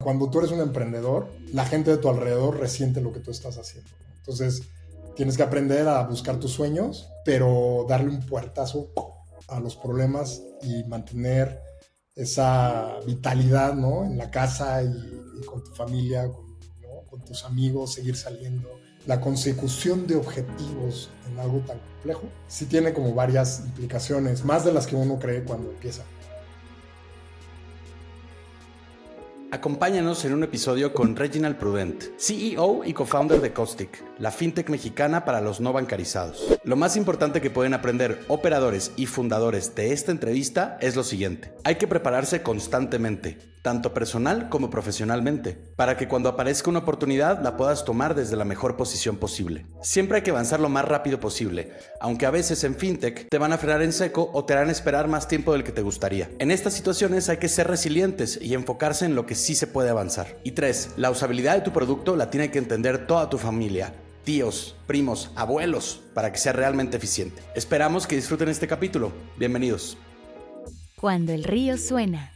Cuando tú eres un emprendedor, la gente de tu alrededor resiente lo que tú estás haciendo. Entonces, tienes que aprender a buscar tus sueños, pero darle un puertazo a los problemas y mantener esa vitalidad, ¿no? En la casa y con tu familia, ¿no? Con tus amigos, seguir saliendo. La consecución de objetivos en algo tan complejo sí tiene como varias implicaciones, más de las que uno cree cuando empieza. Acompáñanos en un episodio con Reginald Prudent, CEO y co-founder de Caustic, la fintech mexicana para los no bancarizados. Lo más importante que pueden aprender operadores y fundadores de esta entrevista es lo siguiente. Hay que prepararse constantemente, tanto personal como profesionalmente, para que cuando aparezca una oportunidad la puedas tomar desde la mejor posición posible. Siempre hay que avanzar lo más rápido posible, aunque a veces en fintech te van a frenar en seco o te harán esperar más tiempo del que te gustaría. En estas situaciones hay que ser resilientes y enfocarse en lo que sí se puede avanzar. Y 3. La usabilidad de tu producto la tiene que entender toda tu familia, tíos, primos, abuelos, para que sea realmente eficiente. Esperamos que disfruten este capítulo. Bienvenidos. Cuando el río suena.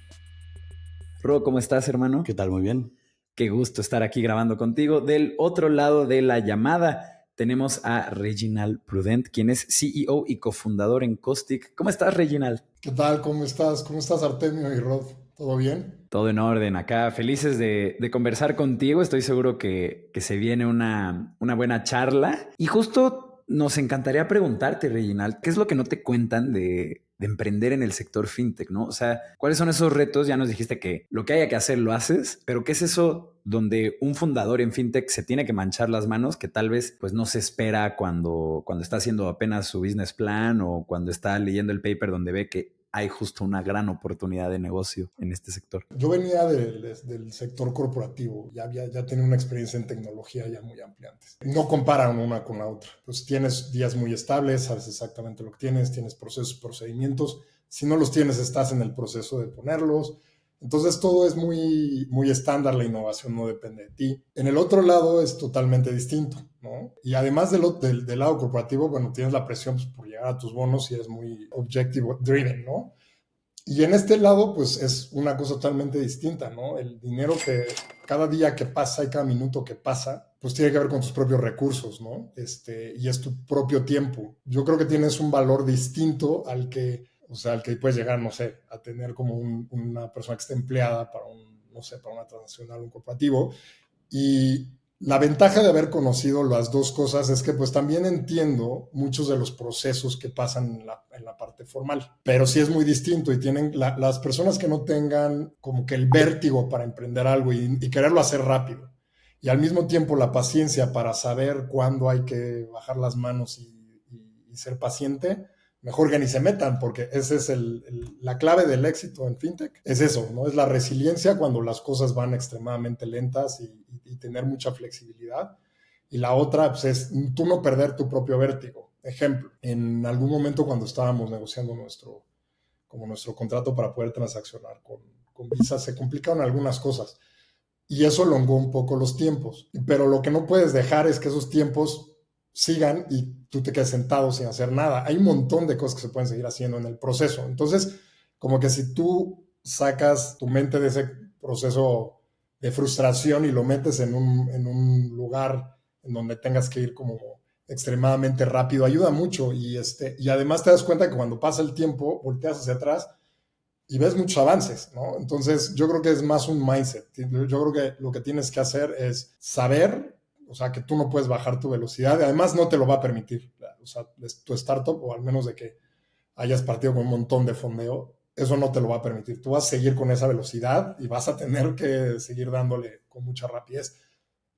Ro, ¿cómo estás, hermano? ¿Qué tal? Muy bien. Qué gusto estar aquí grabando contigo. Del otro lado de la llamada tenemos a Reginald Prudent, quien es CEO y cofundador en Caustic. ¿Cómo estás, Reginald? ¿Qué tal? ¿Cómo estás? ¿Cómo estás, Artemio y Rod? ¿Todo bien? Todo en orden acá. Felices de conversar contigo. Estoy seguro que se viene una buena charla. Y justo nos encantaría preguntarte, Reginald, ¿qué es lo que no te cuentan de emprender en el sector fintech, ¿no? O sea, ¿cuáles son esos retos? Ya nos dijiste que lo que haya que hacer lo haces, pero ¿qué es eso donde un fundador en fintech se tiene que manchar las manos que tal vez pues no se espera cuando está haciendo apenas su business plan o cuando está leyendo el paper donde ve que hay justo una gran oportunidad de negocio en este sector? Yo venía del sector corporativo, ya tenía una experiencia en tecnología ya muy amplia antes. No comparan una con la otra. Pues tienes días muy estables, sabes exactamente lo que tienes procesos, procedimientos. Si no los tienes, estás en el proceso de ponerlos. Entonces todo es muy estándar, la innovación no depende de ti. En el otro lado es totalmente distinto, ¿no? Y además del lado corporativo, bueno, tienes la presión pues, por llegar a tus bonos y eres muy objective driven, ¿no? Y en este lado, pues es una cosa totalmente distinta, ¿no? El dinero que cada día que pasa y cada minuto que pasa, pues tiene que ver con tus propios recursos, ¿no? Y es tu propio tiempo. Yo creo que tienes un valor distinto al que puedes llegar, no sé, a tener como una persona que esté empleada para para una transnacional, un corporativo. Y la ventaja de haber conocido las dos cosas es que pues también entiendo muchos de los procesos que pasan en la parte formal, pero sí es muy distinto y tienen las personas que no tengan como que el vértigo para emprender algo y quererlo hacer rápido y al mismo tiempo la paciencia para saber cuándo hay que bajar las manos y ser paciente, mejor que ni se metan, porque esa es la clave del éxito en fintech. Es eso, ¿no? Es la resiliencia cuando las cosas van extremadamente lentas y tener mucha flexibilidad. Y la otra pues, es tú no perder tu propio vértigo. Ejemplo, en algún momento cuando estábamos negociando nuestro contrato para poder transaccionar con Visa, se complicaron algunas cosas. Y eso elongó un poco los tiempos. Pero lo que no puedes dejar es que esos tiempos sigan y tú te quedes sentado sin hacer nada. Hay un montón de cosas que se pueden seguir haciendo en el proceso. Entonces, como que si tú sacas tu mente de ese proceso de frustración y lo metes en un lugar en donde tengas que ir como extremadamente rápido, ayuda mucho. Y además te das cuenta que cuando pasa el tiempo, volteas hacia atrás y ves muchos avances, ¿no? Entonces, yo creo que es más un mindset. Yo creo que lo que tienes que hacer es saber, o sea, que tú no puedes bajar tu velocidad. Además, no te lo va a permitir. O sea, tu startup, o al menos de que hayas partido con un montón de fondeo, eso no te lo va a permitir. Tú vas a seguir con esa velocidad y vas a tener que seguir dándole con mucha rapidez.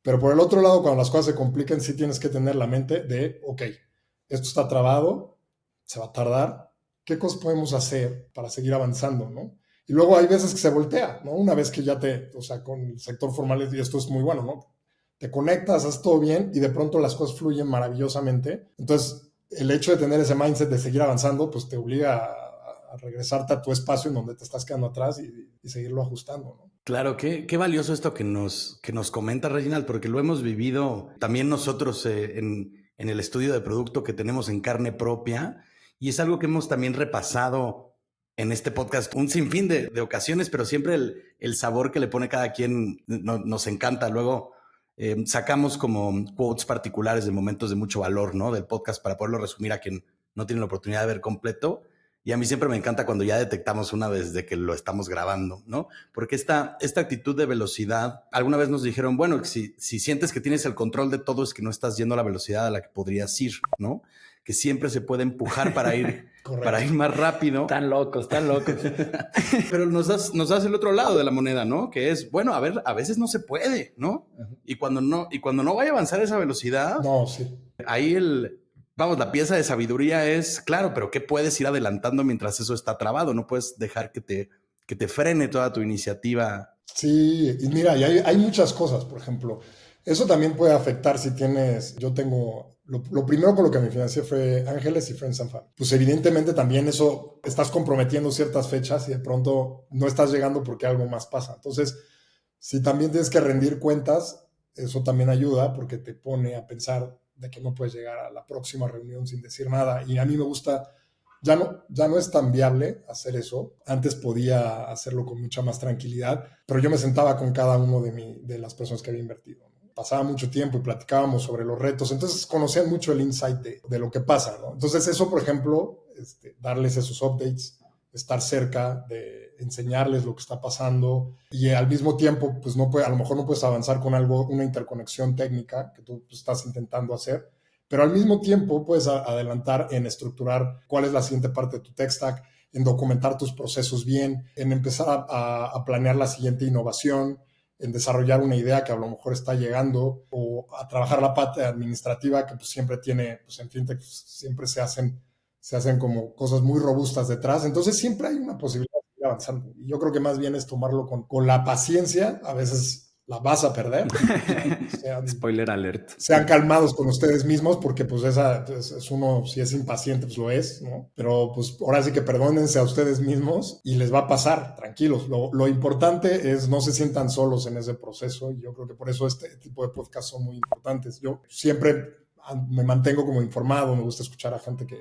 Pero por el otro lado, cuando las cosas se compliquen, sí tienes que tener la mente de, ok, esto está trabado, se va a tardar, ¿qué cosas podemos hacer para seguir avanzando, no? Y luego hay veces que se voltea, ¿no? Una vez que o sea, con el sector formal, y esto es muy bueno, ¿no? Te conectas, haces todo bien y de pronto las cosas fluyen maravillosamente. Entonces, el hecho de tener ese mindset de seguir avanzando, pues te obliga a regresarte a tu espacio en donde te estás quedando atrás y seguirlo ajustando, ¿no? Claro, qué valioso esto que nos comenta Reginald, porque lo hemos vivido también nosotros en el estudio de producto que tenemos en carne propia y es algo que hemos también repasado en este podcast un sinfín de ocasiones, pero siempre el sabor que le pone cada quien nos encanta. Luego sacamos como quotes particulares de momentos de mucho valor, ¿no? Del podcast para poderlo resumir a quien no tiene la oportunidad de ver completo. Y a mí siempre me encanta cuando ya detectamos una desde que lo estamos grabando, ¿no? Porque esta actitud de velocidad, alguna vez nos dijeron, bueno, si sientes que tienes el control de todo es que no estás yendo a la velocidad a la que podrías ir, ¿no? Que siempre se puede empujar para ir más rápido. Tan locos. Pero nos das el otro lado de la moneda, ¿no? Que es, bueno, a ver, a veces no se puede, ¿no? Y cuando no vaya a avanzar esa velocidad, no, sí. Ahí la pieza de sabiduría es, claro, pero ¿qué puedes ir adelantando mientras eso está trabado? No puedes dejar que te frene toda tu iniciativa. Sí, y mira, y hay muchas cosas, por ejemplo. Eso también puede afectar si yo tengo, lo primero con lo que me financié fue Ángeles y Friends and Family. Pues evidentemente también eso, estás comprometiendo ciertas fechas y de pronto no estás llegando porque algo más pasa. Entonces, si también tienes que rendir cuentas, eso también ayuda porque te pone a pensar de que no puedes llegar a la próxima reunión sin decir nada. Y a mí me gusta, ya no es tan viable hacer eso. Antes podía hacerlo con mucha más tranquilidad, pero yo me sentaba con cada uno de las personas que había invertido, ¿no? Pasaba mucho tiempo y platicábamos sobre los retos, entonces conocían mucho el insight de lo que pasa, ¿no? Entonces eso, por ejemplo, darles esos updates, estar cerca, de enseñarles lo que está pasando y al mismo tiempo, pues a lo mejor no puedes avanzar con una interconexión técnica que tú estás intentando hacer, pero al mismo tiempo puedes adelantar en estructurar cuál es la siguiente parte de tu tech stack, en documentar tus procesos bien, en empezar a planear la siguiente innovación, en desarrollar una idea que a lo mejor está llegando o a trabajar la parte administrativa que pues siempre tiene, pues en fintech siempre se hacen como cosas muy robustas detrás. Entonces siempre hay una posibilidad de ir avanzando. Y yo creo que más bien es tomarlo con la paciencia. A veces la vas a perder. Spoiler alert. Sean calmados con ustedes mismos porque pues es uno, si es impaciente, pues lo es, ¿no? Pero pues ahora sí que perdónense a ustedes mismos y les va a pasar, tranquilos. Lo importante es no se sientan solos en ese proceso y yo creo que por eso este tipo de podcasts son muy importantes. Yo siempre me mantengo como informado, me gusta escuchar a gente que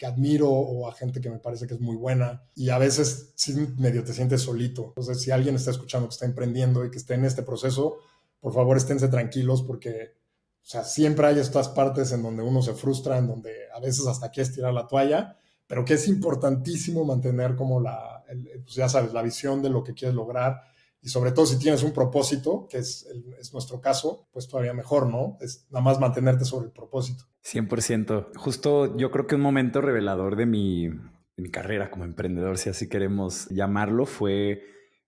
admiro o a gente que me parece que es muy buena y a veces sí medio te sientes solito. Entonces, si alguien está escuchando que está emprendiendo y que esté en este proceso, por favor esténse tranquilos porque, o sea, siempre hay estas partes en donde uno se frustra, en donde a veces hasta quieres tirar la toalla, pero que es importantísimo mantener como pues ya sabes, la visión de lo que quieres lograr y sobre todo si tienes un propósito, que es nuestro caso, pues todavía mejor, ¿no? Es nada más mantenerte sobre el propósito. 100%. Justo yo creo que un momento revelador de mi carrera como emprendedor, si así queremos llamarlo, fue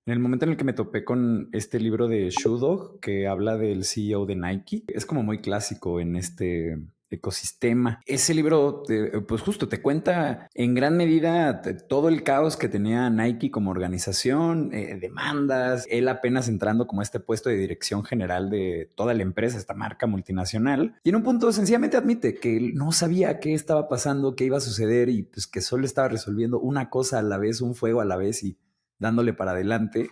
en el momento en el que me topé con este libro de Shoe Dog que habla del CEO de Nike. Es como muy clásico en este ecosistema. Ese libro, pues justo te cuenta en gran medida todo el caos que tenía Nike como organización, demandas, él apenas entrando como a este puesto de dirección general de toda la empresa, esta marca multinacional. Y en un punto sencillamente admite que él no sabía qué estaba pasando, qué iba a suceder y pues que solo estaba resolviendo una cosa a la vez, un fuego a la vez y dándole para adelante.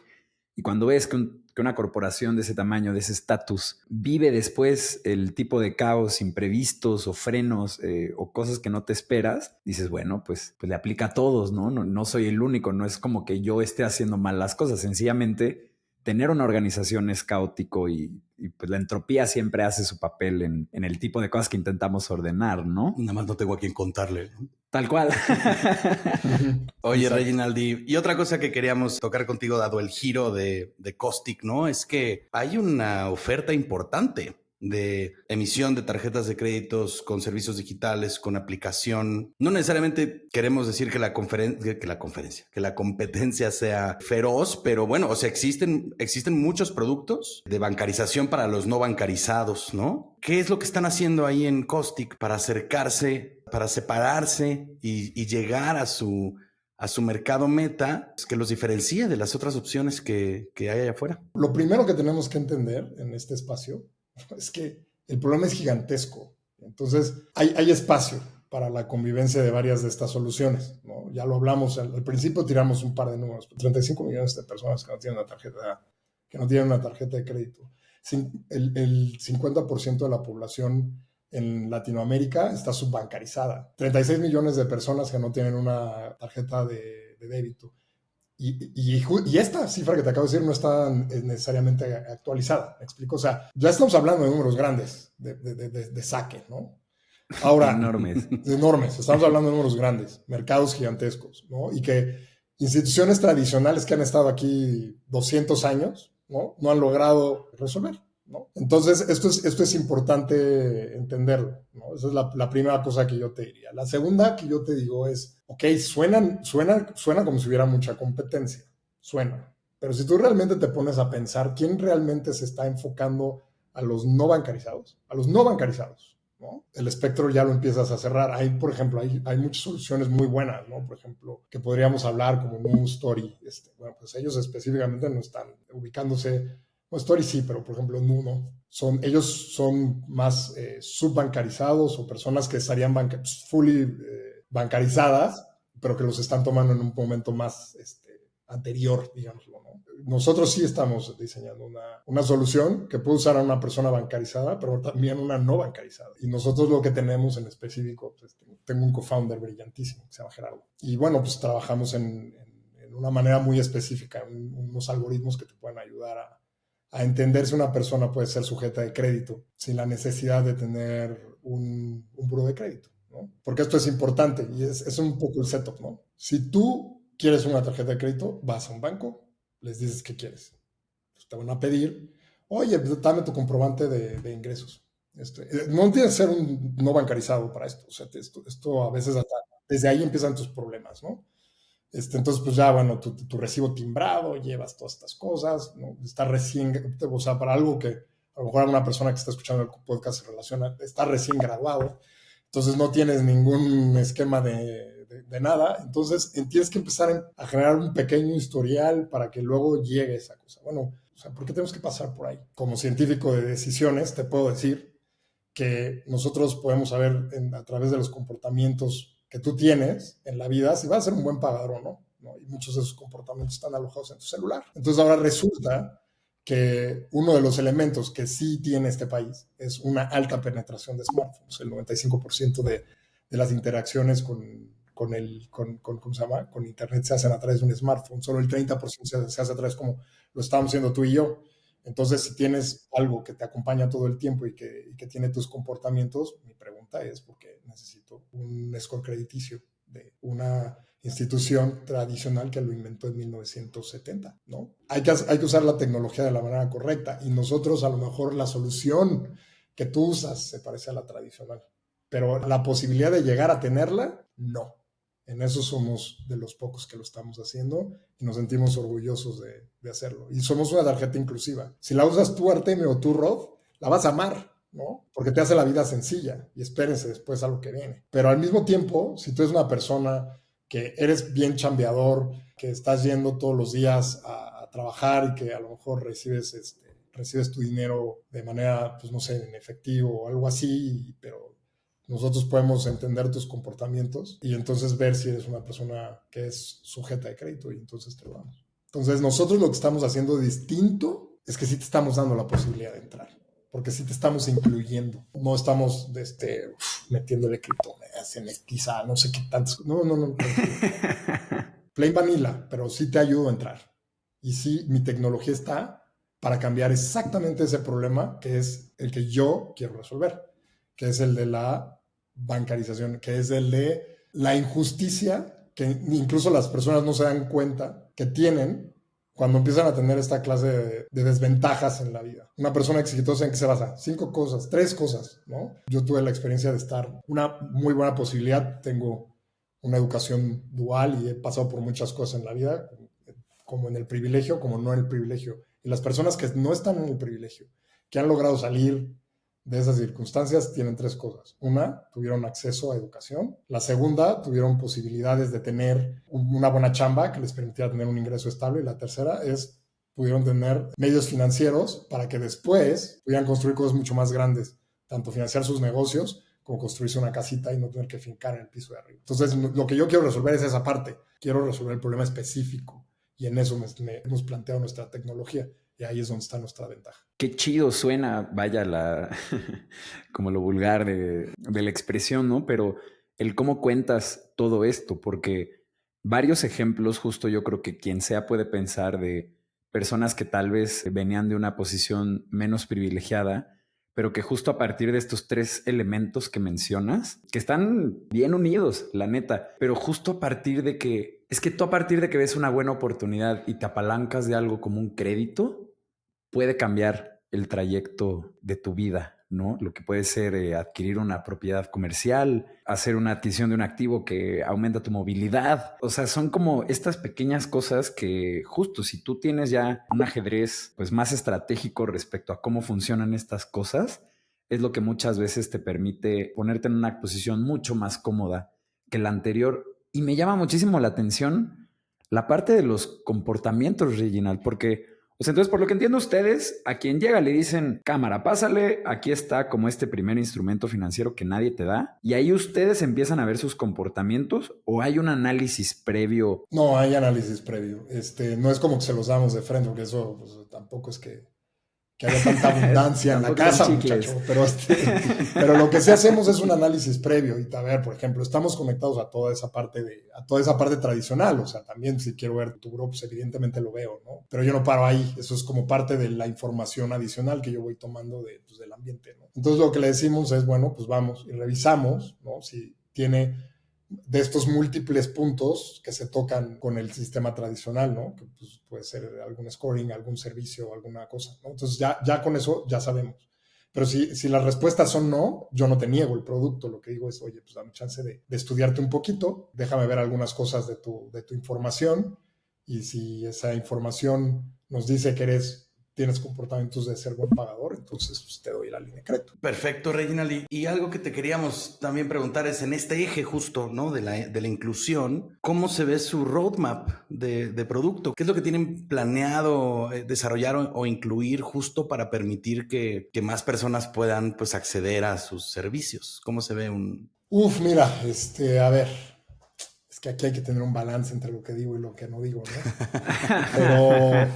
Y cuando ves que una corporación de ese tamaño, de ese estatus, vive después el tipo de caos imprevistos o frenos o cosas que no te esperas, dices, bueno, pues le aplica a todos, ¿no? No soy el único, no es como que yo esté haciendo mal las cosas, sencillamente tener una organización es caótico y pues la entropía siempre hace su papel en el tipo de cosas que intentamos ordenar, ¿no? Nada más no tengo a quién contarle, ¿no? Tal cual. Oye, Reginald, y otra cosa que queríamos tocar contigo, dado el giro de Caustic, ¿no? Es que hay una oferta importante de emisión de tarjetas de créditos con servicios digitales, con aplicación. No necesariamente queremos decir que la competencia sea feroz, pero bueno, o sea, existen muchos productos de bancarización para los no bancarizados, ¿no? ¿Qué es lo que están haciendo ahí en Caustic para acercarse, para separarse y llegar a su mercado meta, que los diferencie de las otras opciones que hay allá afuera? Lo primero que tenemos que entender en este espacio es que el problema es gigantesco. Entonces, hay espacio para la convivencia de varias de estas soluciones, ¿no? Ya lo hablamos, al principio tiramos un par de números, 35 millones de personas que no tienen una tarjeta de crédito. El 50% de la población en Latinoamérica está subbancarizada. 36 millones de personas que no tienen una tarjeta de de débito. Y esta cifra que te acabo de decir no está necesariamente actualizada, ¿me explico? O sea, ya estamos hablando de números grandes de saque, ¿no? Ahora, enormes. Enormes, estamos hablando de números grandes, mercados gigantescos, ¿no? Y que instituciones tradicionales que han estado aquí 200 años, ¿no? No han logrado resolver, ¿no? Entonces, esto es importante entenderlo, ¿no? Esa es la primera cosa que yo te diría. La segunda que yo te digo es, ok, suena como si hubiera mucha competencia, suena, pero si tú realmente te pones a pensar quién realmente se está enfocando a los no bancarizados, ¿no? El espectro ya lo empiezas a cerrar. Hay, por ejemplo, hay muchas soluciones muy buenas, ¿no? Por ejemplo, que podríamos hablar como New Story. Bueno, pues ellos específicamente no están ubicándose. No, Story sí, pero por ejemplo, Nu no. Ellos son más subbancarizados o personas que estarían fully bancarizadas, pero que los están tomando en un momento más anterior, digámoslo, ¿no? Nosotros sí estamos diseñando una solución que puede usar a una persona bancarizada, pero también una no bancarizada. Y nosotros lo que tenemos en específico, pues, tengo un co-founder brillantísimo que se llama Gerardo. Y bueno, pues trabajamos en una manera muy específica, unos algoritmos que te pueden ayudar a entender si una persona puede ser sujeta de crédito sin la necesidad de tener un buró de crédito, ¿no? Porque esto es importante y es un poco el setup, ¿no? Si tú quieres una tarjeta de crédito, vas a un banco, les dices qué quieres. Pues te van a pedir, oye, dame tu comprobante de ingresos. No tienes que ser un no bancarizado para esto. O sea, esto a veces hasta desde ahí empiezan tus problemas, ¿no? Entonces, pues ya, bueno, tu recibo timbrado, llevas todas estas cosas, ¿no? Está recién, o sea, para algo que a lo mejor alguna persona que está escuchando el podcast se relaciona, está recién graduado, entonces no tienes ningún esquema de nada, entonces tienes que empezar a generar un pequeño historial para que luego llegue esa cosa. Bueno, o sea, ¿por qué tenemos que pasar por ahí? Como científico de decisiones, te puedo decir que nosotros podemos saber a través de los comportamientos que tú tienes en la vida si vas a ser un buen pagador o no, ¿no? Y muchos de esos comportamientos están alojados en tu celular. Entonces ahora resulta que uno de los elementos que sí tiene este país es una alta penetración de smartphones. El 95% de las interacciones con Internet se hacen a través de un smartphone. Solo el 30% se hace a través como lo estamos haciendo tú y yo. Entonces, si tienes algo que te acompaña todo el tiempo y que tiene tus comportamientos, mi pregunta es ¿por qué necesito un score crediticio de una institución tradicional que lo inventó en 1970, ¿no? Hay que usar la tecnología de la manera correcta y nosotros a lo mejor la solución que tú usas se parece a la tradicional, pero la posibilidad de llegar a tenerla, no. En eso somos de los pocos que lo estamos haciendo y nos sentimos orgullosos de hacerlo. Y somos una tarjeta inclusiva. Si la usas tú, Artemio, o tú, Rod, la vas a amar, ¿no? Porque te hace la vida sencilla y espérense después a lo que viene. Pero al mismo tiempo, si tú eres una persona que eres bien chambeador, que estás yendo todos los días a trabajar y que a lo mejor recibes tu dinero de manera, pues no sé, en efectivo o algo así, pero nosotros podemos entender tus comportamientos y entonces ver si eres una persona que es sujeta de crédito y entonces te lo damos. Entonces nosotros lo que estamos haciendo distinto es que sí te estamos dando la posibilidad de entrar, porque sí te estamos incluyendo. No estamos metiéndole criptomonedas, NFTs, no sé qué tantas. No. Plain vanilla, pero sí te ayudo a entrar. Y sí, mi tecnología está para cambiar exactamente ese problema que es el que yo quiero resolver, que es el de la bancarización, que es el de la injusticia que incluso las personas no se dan cuenta que tienen cuando empiezan a tener esta clase de desventajas en la vida. Una persona exitosa, ¿en qué se basa? 5 cosas, 3 cosas, ¿no? Yo tuve la experiencia de estar, una muy buena posibilidad, tengo una educación dual y he pasado por muchas cosas en la vida, como en el privilegio, como no en el privilegio. Y las personas que no están en el privilegio, que han logrado salir de esas circunstancias, tienen 3 cosas. Una, tuvieron acceso a educación. La segunda, tuvieron posibilidades de tener una buena chamba que les permitiera tener un ingreso estable. Y la tercera es, pudieron tener medios financieros para que después pudieran construir cosas mucho más grandes, tanto financiar sus negocios como construirse una casita y no tener que fincar en el piso de arriba. Entonces, lo que yo quiero resolver es esa parte. Quiero resolver el problema específico y en eso hemos planteado nuestra tecnología. Y ahí es donde está nuestra ventaja. Qué chido suena, vaya, como lo vulgar de la expresión, ¿no? Pero el cómo cuentas todo esto, porque varios ejemplos, justo yo creo que quien sea puede pensar de personas que tal vez venían de una posición menos privilegiada, pero que justo a partir de estos 3 elementos que mencionas, que están bien unidos, la neta, pero justo a partir de que, es que tú a partir de que ves una buena oportunidad y te apalancas de algo como un crédito, puede cambiar el trayecto de tu vida, ¿no? Lo que puede ser adquirir una propiedad comercial, hacer una adquisición de un activo que aumenta tu movilidad. O sea, son como estas pequeñas cosas que justo si tú tienes ya un ajedrez pues más estratégico respecto a cómo funcionan estas cosas, es lo que muchas veces te permite ponerte en una posición mucho más cómoda que la anterior. Y me llama muchísimo la atención la parte de los comportamientos, Reginald, porque o sea, entonces, por lo que entiendo ustedes, a quien llega le dicen, cámara, pásale, aquí está como este primer instrumento financiero que nadie te da, y ahí ustedes empiezan a ver sus comportamientos, ¿o hay un análisis previo? No, hay análisis previo. No es como que se los damos de frente, porque eso pues, tampoco es que haya tanta abundancia en la casa, muchacho. Pero lo que sí hacemos es un análisis previo. Y a ver, por ejemplo, estamos conectados a toda esa parte tradicional. O sea, también si quiero ver tu grupo, pues evidentemente lo veo, ¿no? Pero yo no paro ahí. Eso es como parte de la información adicional que yo voy tomando del ambiente, ¿no? Entonces lo que le decimos es, bueno, pues vamos y revisamos, ¿no? Si tiene de estos múltiples puntos que se tocan con el sistema tradicional, ¿no? Que pues, puede ser algún scoring, algún servicio, alguna cosa, ¿no? Entonces ya con eso ya sabemos. Pero si las respuestas son no, yo no te niego el producto. Lo que digo es, oye, pues dame chance de estudiarte un poquito, déjame ver algunas cosas de tu información, y si esa información nos dice que tienes comportamientos de ser buen pagador, entonces pues, te doy la línea de crédito. Perfecto, Reginald. Y algo que te queríamos también preguntar es en este eje justo, ¿no? de la inclusión, ¿cómo se ve su roadmap de producto? ¿Qué es lo que tienen planeado desarrollar o incluir justo para permitir que más personas puedan pues, acceder a sus servicios? ¿Cómo se ve un...? Mira, a ver, es que aquí hay que tener un balance entre lo que digo y lo que no digo, ¿no? Pero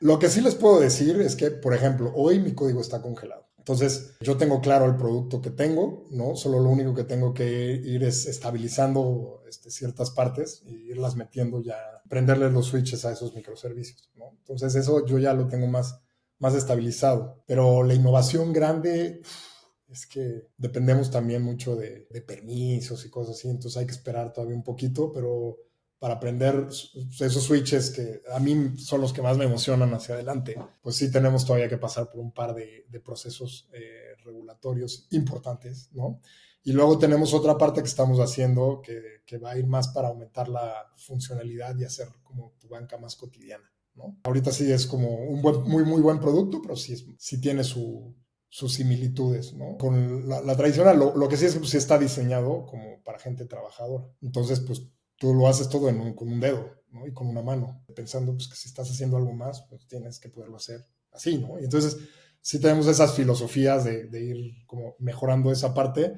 lo que sí les puedo decir es que, por ejemplo, hoy mi código está congelado. Entonces, yo tengo claro el producto que tengo, ¿no? Solo lo único que tengo que ir es estabilizando ciertas partes y irlas metiendo ya, prenderle los switches a esos microservicios, ¿no? Entonces, eso yo ya lo tengo más estabilizado. Pero la innovación grande es que dependemos también mucho de permisos y cosas así, entonces hay que esperar todavía un poquito, pero para aprender esos switches que a mí son los que más me emocionan hacia adelante, pues sí tenemos todavía que pasar por un par de procesos regulatorios importantes, ¿no? Y luego tenemos otra parte que estamos haciendo que va a ir más para aumentar la funcionalidad y hacer como tu banca más cotidiana, ¿no? Ahorita sí es como un muy, muy buen producto, pero sí tiene sus similitudes, ¿no? Con la tradicional, lo que sí es que pues, sí está diseñado como para gente trabajadora. Entonces, pues tú lo haces todo con un dedo, ¿no? Y con una mano, pensando pues, que si estás haciendo algo más, pues tienes que poderlo hacer así, ¿no? Y entonces sí tenemos esas filosofías de ir como mejorando esa parte,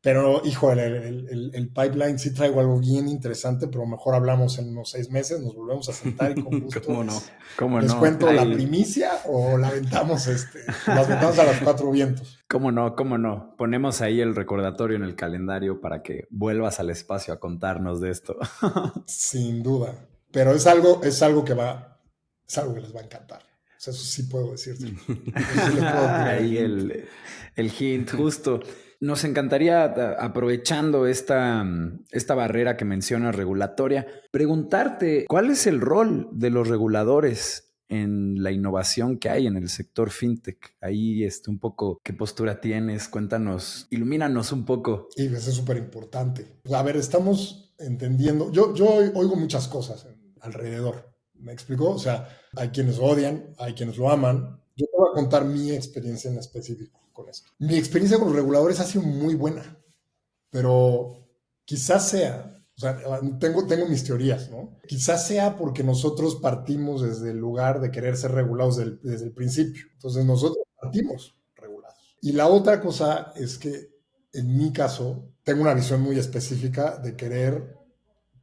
pero, hijo, el pipeline sí traigo algo bien interesante, pero mejor hablamos en unos 6 meses, nos volvemos a sentar y con gusto ¿Cómo les no? cuento la primicia o la aventamos, las aventamos a los 4 vientos. ¿Cómo no? Ponemos ahí el recordatorio en el calendario para que vuelvas al espacio a contarnos de esto. Sin duda, pero es algo que es algo que les va a encantar. O sea, eso sí puedo decirte. Ahí el hint, justo. Nos encantaría, aprovechando esta barrera que mencionas regulatoria, preguntarte cuál es el rol de los reguladores en la innovación que hay en el sector fintech. Ahí un poco, ¿qué postura tienes? Cuéntanos, ilumínanos un poco. Y eso es súper importante. A ver, estamos entendiendo, yo oigo muchas cosas alrededor, ¿me explico? O sea, hay quienes lo odian, hay quienes lo aman. Yo te voy a contar mi experiencia en específico con esto. Mi experiencia con los reguladores ha sido muy buena, pero quizás sea, o sea, tengo mis teorías, ¿no? Quizás sea porque nosotros partimos desde el lugar de querer ser regulados desde el principio. Entonces nosotros partimos regulados. Y la otra cosa es que, en mi caso, tengo una visión muy específica de querer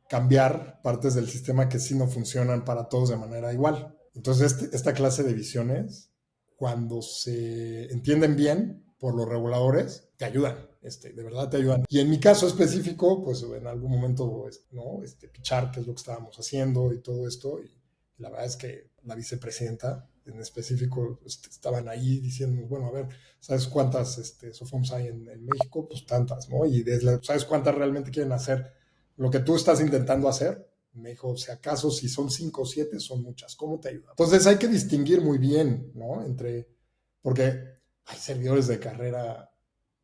cambiar partes del sistema que sí no funcionan para todos de manera igual. Entonces, esta clase de visiones, cuando se entienden bien, por los reguladores, te ayudan, de verdad te ayudan. Y en mi caso específico, pues en algún momento, ¿no? Pichar, que es lo que estábamos haciendo y todo esto, y la verdad es que la vicepresidenta en específico estaban ahí diciendo, bueno, a ver, ¿sabes cuántas SOFOMs hay en México? Pues tantas, ¿no? Y ¿sabes cuántas realmente quieren hacer lo que tú estás intentando hacer? Me dijo, si acaso, si son 5 o 7, son muchas. ¿Cómo te ayuda? Entonces hay que distinguir muy bien, ¿no? Porque hay servidores de carrera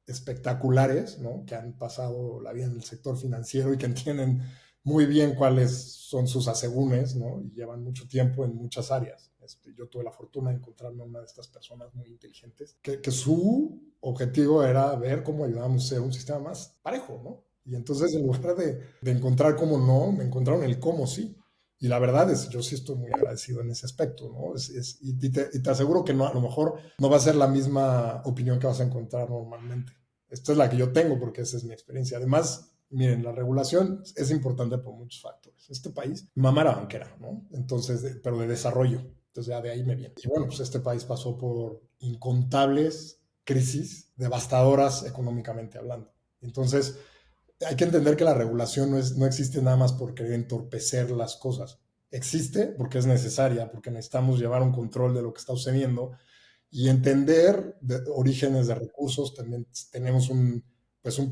espectaculares, ¿no? Que han pasado la vida en el sector financiero y que entienden muy bien cuáles son sus asegúnes, ¿no? Y llevan mucho tiempo en muchas áreas. Yo tuve la fortuna de encontrarme a una de estas personas muy inteligentes que su objetivo era ver cómo ayudábamos a ser un sistema más parejo, ¿no? Y entonces, en lugar de encontrar cómo no, me encontraron el cómo sí. Y la verdad es, yo sí estoy muy agradecido en ese aspecto, ¿no? Y te aseguro que no, a lo mejor no va a ser la misma opinión que vas a encontrar normalmente. Esta es la que yo tengo porque esa es mi experiencia. Además, miren, la regulación es importante por muchos factores. Este país, mi mamá era banquera, ¿no? Entonces, pero de desarrollo. Entonces ya de ahí me viene. Y bueno, pues este país pasó por incontables crisis devastadoras económicamente hablando. Entonces, hay que entender que la regulación no existe nada más por querer entorpecer las cosas. Existe porque es necesaria, porque necesitamos llevar un control de lo que está sucediendo y entender orígenes de recursos. También tenemos un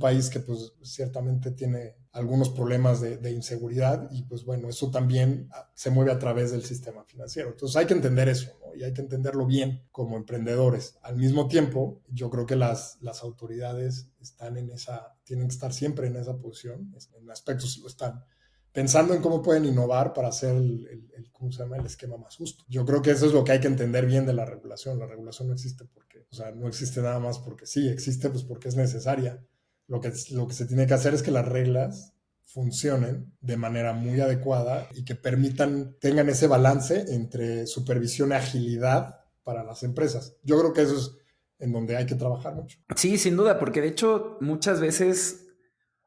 país que pues ciertamente tiene algunos problemas de inseguridad y pues bueno, eso también se mueve a través del sistema financiero. Entonces hay que entender eso, ¿no? Y hay que entenderlo bien como emprendedores. Al mismo tiempo, yo creo que las autoridades tienen que estar siempre en esa posición, en aspectos lo están, pensando en cómo pueden innovar para hacer ¿cómo se llama? El esquema más justo. Yo creo que eso es lo que hay que entender bien de la regulación. La regulación no existe no existe nada más porque sí, existe pues porque es necesaria. Lo que se tiene que hacer es que las reglas funcionen de manera muy adecuada y que tengan ese balance entre supervisión y agilidad para las empresas. Yo creo que eso es en donde hay que trabajar mucho. Sí, sin duda, porque de hecho muchas veces,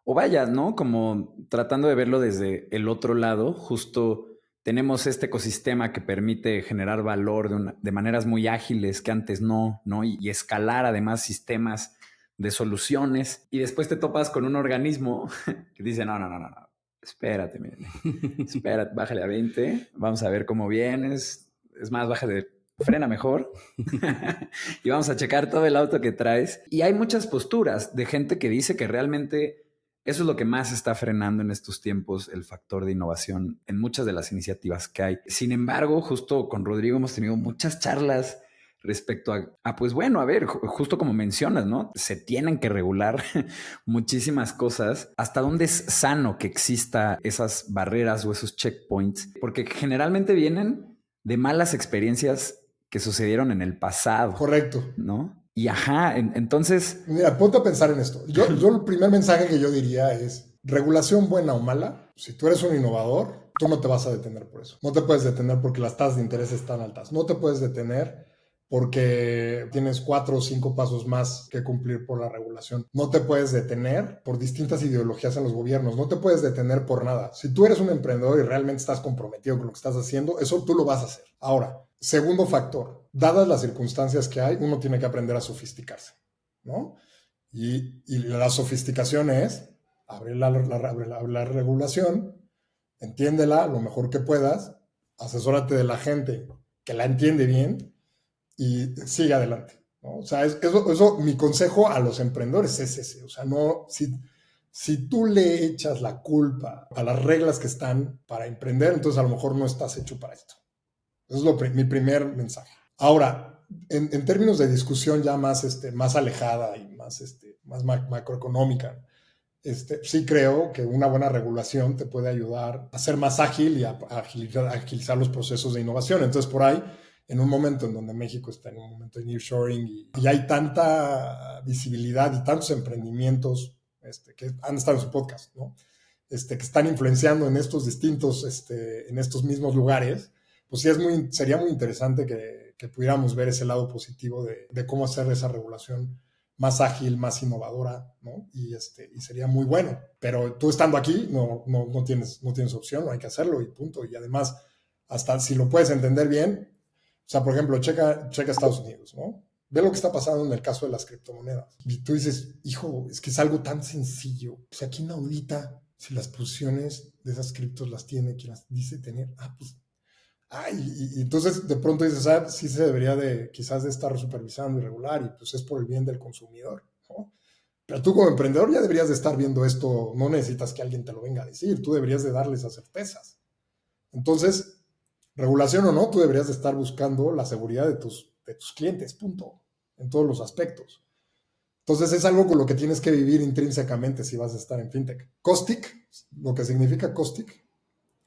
o vaya, ¿no? Como tratando de verlo desde el otro lado, justo tenemos este ecosistema que permite generar valor de maneras muy ágiles que antes no, ¿no? Y escalar además sistemas de soluciones. Y después te topas con un organismo que dice, no. Espérate, bájale a 20, vamos a ver cómo vienes. Es más, frena mejor y vamos a checar todo el auto que traes. Y hay muchas posturas de gente que dice que realmente eso es lo que más está frenando en estos tiempos el factor de innovación en muchas de las iniciativas que hay. Sin embargo, justo con Rodrigo hemos tenido muchas charlas respecto pues bueno, a ver, justo como mencionas, ¿no? Se tienen que regular muchísimas cosas. ¿Hasta dónde es sano que exista esas barreras o esos checkpoints? Porque generalmente vienen de malas experiencias que sucedieron en el pasado. Correcto. ¿No? Y entonces... Mira, ponte a pensar en esto. Yo el primer mensaje que yo diría es, regulación buena o mala, si tú eres un innovador, tú no te vas a detener por eso. No te puedes detener porque las tasas de interés están altas. No te puedes detener porque tienes 4 o 5 pasos más que cumplir por la regulación. No te puedes detener por distintas ideologías en los gobiernos. No te puedes detener por nada. Si tú eres un emprendedor y realmente estás comprometido con lo que estás haciendo, eso tú lo vas a hacer. Ahora, segundo factor, dadas las circunstancias que hay, uno tiene que aprender a sofisticarse, ¿no? Y la sofisticación es abrir la regulación, entiéndela lo mejor que puedas, asesórate de la gente que la entiende bien y sigue adelante, ¿no? O sea, eso mi consejo a los emprendedores es ese. O sea, no, si tú le echas la culpa a las reglas que están para emprender, entonces a lo mejor no estás hecho para esto. Eso es mi primer mensaje. Ahora, en términos de discusión ya más alejada y más macroeconómica, sí creo que una buena regulación te puede ayudar a ser más ágil y a agilizar los procesos de innovación. Entonces, por ahí, en un momento en donde México está en un momento de nearshoring y hay tanta visibilidad y tantos emprendimientos que han estado en su podcast, ¿no? Que están influenciando en estos en estos mismos lugares, pues sí sería muy interesante que pudiéramos ver ese lado positivo de cómo hacer esa regulación más ágil, más innovadora, ¿no? Y sería muy bueno. Pero tú estando aquí no tienes opción, no hay que hacerlo y punto. Y además, hasta si lo puedes entender bien, o sea, por ejemplo, checa Estados Unidos, ¿no? Ve lo que está pasando en el caso de las criptomonedas. Y tú dices, hijo, es que es algo tan sencillo. O sea, ¿quién audita si las posiciones de esas criptos las tiene, quien las dice tener? Y entonces de pronto dices, sí se debería quizás de estar supervisando y regular, y pues es por el bien del consumidor, ¿no? Pero tú como emprendedor ya deberías de estar viendo esto, no necesitas que alguien te lo venga a decir, tú deberías de darle esas certezas. Entonces, regulación o no, tú deberías de estar buscando la seguridad de tus clientes, punto, en todos los aspectos. Entonces es algo con lo que tienes que vivir intrínsecamente si vas a estar en fintech. Caustic, lo que significa caustic,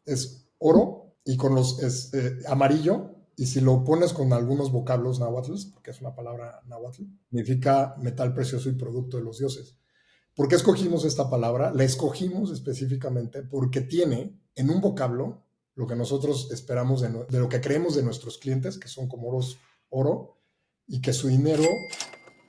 es oro y con es amarillo, y si lo pones con algunos vocablos náhuatl, porque es una palabra náhuatl, significa metal precioso y producto de los dioses. ¿Por qué escogimos esta palabra? La escogimos específicamente porque tiene en un vocablo lo que nosotros esperamos de lo que creemos de nuestros clientes, que son como oro, y que su dinero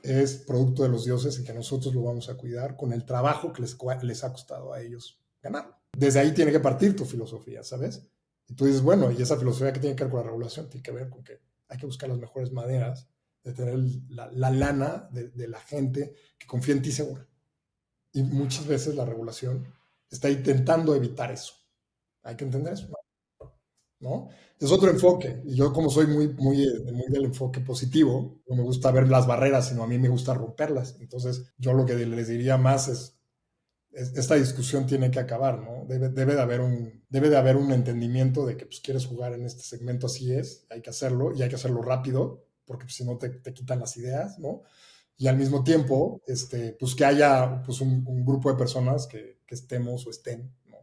es producto de los dioses y que nosotros lo vamos a cuidar con el trabajo que les ha costado a ellos ganarlo. Desde ahí tiene que partir tu filosofía, ¿sabes? Y tú dices, bueno, y esa filosofía que tiene que ver con la regulación, tiene que ver con que hay que buscar las mejores maneras de tener la lana de la gente que confía en ti segura. Y muchas veces la regulación está intentando evitar eso. Hay que entender eso, ¿no? Es otro enfoque. Y yo, como soy muy del enfoque positivo, no me gusta ver las barreras, sino a mí me gusta romperlas. Entonces, yo lo que les diría más es esta discusión tiene que acabar, ¿no? Debe de haber un entendimiento de que pues, quieres jugar en este segmento, así es, hay que hacerlo, y hay que hacerlo rápido, porque pues, si no te quitan las ideas, ¿no? Y al mismo tiempo, pues que haya pues, un grupo de personas que estemos o estén, ¿no?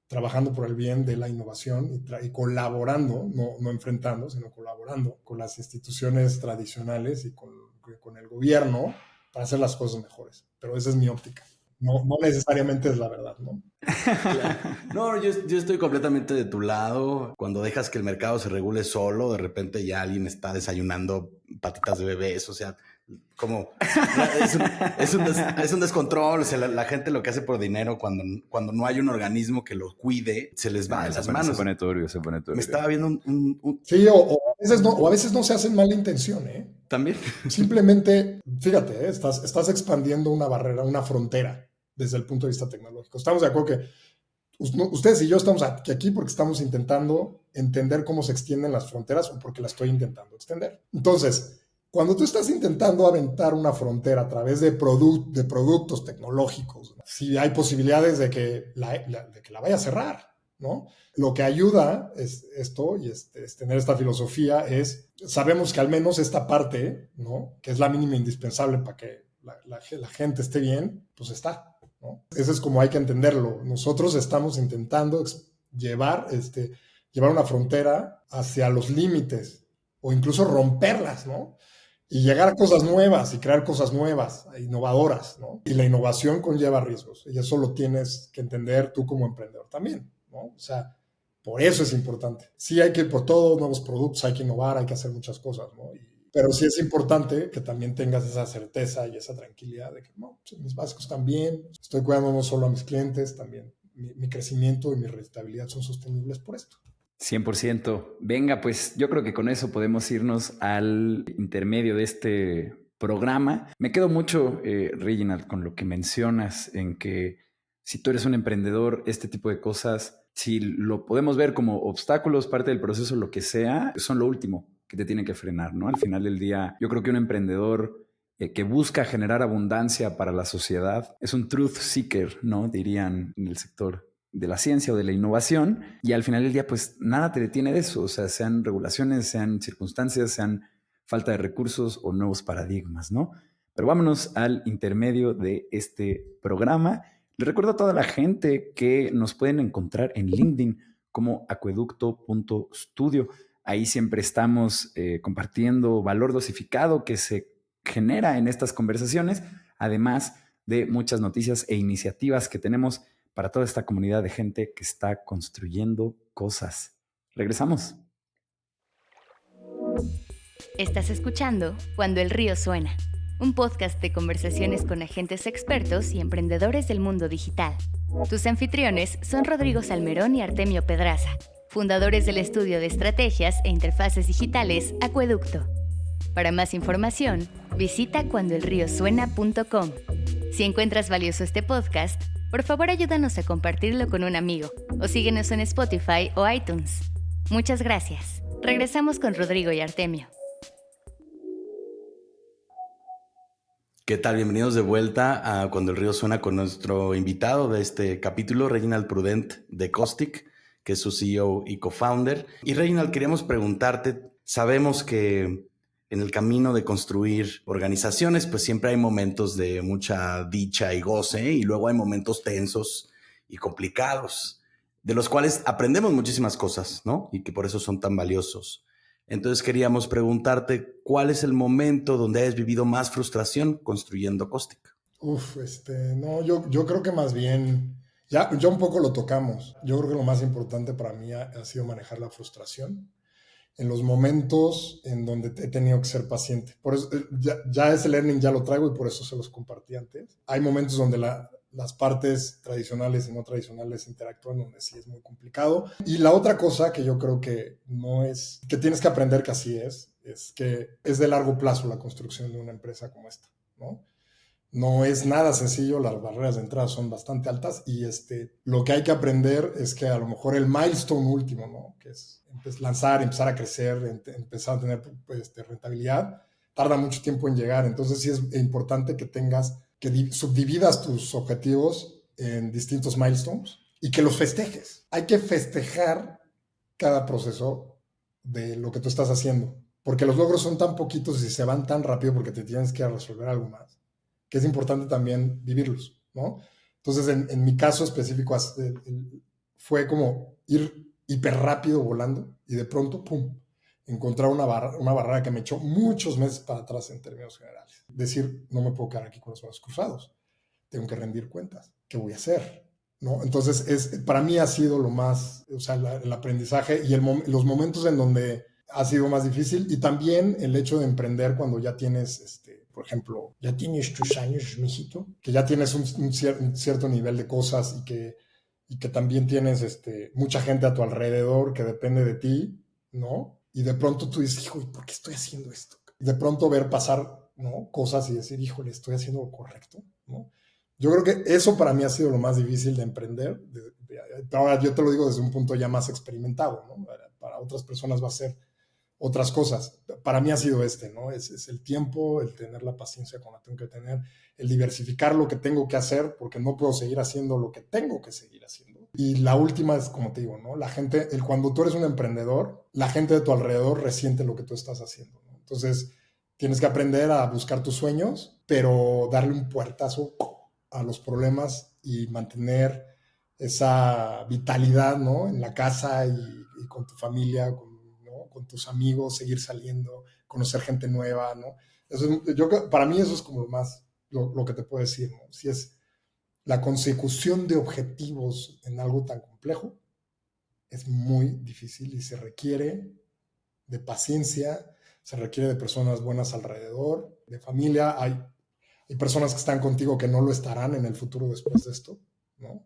Trabajando por el bien de la innovación y colaborando, no enfrentando, sino colaborando con las instituciones tradicionales y con el gobierno para hacer las cosas mejores. Pero esa es mi óptica. No necesariamente es la verdad, ¿no? Claro. No, yo estoy completamente de tu lado. Cuando dejas que el mercado se regule solo, de repente ya alguien está desayunando patitas de bebés, o sea, como es un descontrol. O sea, la gente lo que hace por dinero cuando no hay un organismo que lo cuide, se les va de las manos. Se pone turbio. Me estaba viendo un... Sí, o a veces no se hace en mala intención, ¿eh? También. Simplemente, fíjate, estás expandiendo una barrera, una frontera desde el punto de vista tecnológico. Estamos de acuerdo que ustedes y yo estamos aquí porque estamos intentando entender cómo se extienden las fronteras o porque las estoy intentando extender. Entonces, cuando tú estás intentando aventar una frontera a través de productos tecnológicos, si hay posibilidades de que la vaya a cerrar, ¿no? Lo que ayuda es esto y es tener esta filosofía sabemos que al menos esta parte, ¿no? Que es la mínima indispensable para que la gente esté bien, pues está, ¿no? Eso es como hay que entenderlo. Nosotros estamos intentando llevar una frontera hacia los límites o incluso romperlas, ¿no? Y llegar a cosas nuevas y crear cosas nuevas, innovadoras, ¿no? Y la innovación conlleva riesgos y eso lo tienes que entender tú como emprendedor también, ¿no? O sea, por eso es importante. Sí hay que, por todos nuevos productos, hay que innovar, hay que hacer muchas cosas, ¿no? Pero sí es importante que también tengas esa certeza y esa tranquilidad de que no, pues mis básicos están bien, estoy cuidando no solo a mis clientes, también mi crecimiento y mi rentabilidad son sostenibles por esto. 100%. Venga, pues yo creo que con eso podemos irnos al intermedio de este programa. Me quedo mucho, Reginald, con lo que mencionas en que si tú eres un emprendedor, este tipo de cosas, si lo podemos ver como obstáculos, parte del proceso, lo que sea, son lo último que te tiene que frenar, ¿no? Al final del día, yo creo que un emprendedor que busca generar abundancia para la sociedad es un truth seeker, ¿no? Dirían en el sector de la ciencia o de la innovación, y al final del día, pues nada te detiene de eso, o sea, sean regulaciones, sean circunstancias, sean falta de recursos o nuevos paradigmas, ¿no? Pero vámonos al intermedio de este programa. Les recuerdo a toda la gente que nos pueden encontrar en LinkedIn como acueducto.studio. Ahí siempre estamos compartiendo valor dosificado que se genera en estas conversaciones, además de muchas noticias e iniciativas que tenemos para toda esta comunidad de gente que está construyendo cosas. Regresamos. Estás escuchando Cuando el río suena, un podcast de conversaciones con agentes expertos y emprendedores del mundo digital. Tus anfitriones son Rodrigo Salmerón y Artemio Pedraza, fundadores del estudio de estrategias e interfaces digitales Acueducto. Para más información, visita cuandoelriosuena.com. Si encuentras valioso este podcast, por favor ayúdanos a compartirlo con un amigo o síguenos en Spotify o iTunes. Muchas gracias. Regresamos con Rodrigo y Artemio. ¿Qué tal? Bienvenidos de vuelta a Cuando el Río Suena con nuestro invitado de este capítulo, Reginald Prudent de Caustic, que es su CEO y co-founder. Y Reginald, queríamos preguntarte, sabemos que en el camino de construir organizaciones, pues siempre hay momentos de mucha dicha y goce, y luego hay momentos tensos y complicados, de los cuales aprendemos muchísimas cosas, ¿no? Y que por eso son tan valiosos. Entonces queríamos preguntarte, ¿cuál es el momento donde has vivido más frustración construyendo Caustic? No, yo creo que más bien, ya un poco lo tocamos. Yo creo que lo más importante para mí ha sido manejar la frustración en los momentos en donde he tenido que ser paciente. Por eso, ya ese learning ya lo traigo y por eso se los compartí antes. Hay momentos donde las partes tradicionales y no tradicionales interactúan, donde sí es muy complicado. Y la otra cosa que yo creo que no es, que tienes que aprender que así es que es de largo plazo la construcción de una empresa como esta, ¿no? No es nada sencillo, las barreras de entrada son bastante altas y lo que hay que aprender es que a lo mejor el milestone último, ¿no? Que es lanzar, empezar a crecer, empezar a tener rentabilidad, tarda mucho tiempo en llegar. Entonces sí es importante que subdividas tus objetivos en distintos milestones y que los festejes. Hay que festejar cada proceso de lo que tú estás haciendo, porque los logros son tan poquitos y se van tan rápido porque te tienes que resolver algo más, que es importante también vivirlos, ¿no? Entonces, en mi caso específico, fue como ir hiper rápido volando y de pronto, ¡pum!, encontrar una barrera que me echó muchos meses para atrás en términos generales. Decir, no me puedo quedar aquí con los brazos cruzados, tengo que rendir cuentas, ¿qué voy a hacer? ¿No? Entonces, para mí ha sido lo más, o sea, el aprendizaje y los momentos en donde ha sido más difícil, y también el hecho de emprender cuando ya tienes, por ejemplo, ya tienes tus años, mijito, que ya tienes un cierto nivel de cosas y que también tienes mucha gente a tu alrededor que depende de ti, ¿no? Y de pronto tú dices, hijo, ¿por qué estoy haciendo esto? De pronto ver pasar, ¿no?, cosas y decir, híjole, ¿estoy haciendo lo correcto?, ¿no? Yo creo que eso para mí ha sido lo más difícil de emprender. Ahora yo te lo digo desde un punto ya más experimentado, ¿no? Para otras personas va a ser otras cosas. Para mí ha sido ¿no? Es el tiempo, el tener la paciencia con la que tengo que tener, el diversificar lo que tengo que hacer, porque no puedo seguir haciendo lo que tengo que seguir haciendo. Y la última es, como te digo, ¿no? La gente, cuando tú eres un emprendedor, la gente de tu alrededor resiente lo que tú estás haciendo, ¿no? Entonces, tienes que aprender a buscar tus sueños, pero darle un puertazo a los problemas y mantener esa vitalidad, ¿no?, en la casa y con tu familia, con tus amigos, seguir saliendo, conocer gente nueva, ¿no? Para mí eso es como lo que te puedo decir, ¿no? Si es la consecución de objetivos en algo tan complejo, es muy difícil y se requiere de paciencia, se requiere de personas buenas alrededor, de familia. Hay personas que están contigo que no lo estarán en el futuro después de esto, ¿no?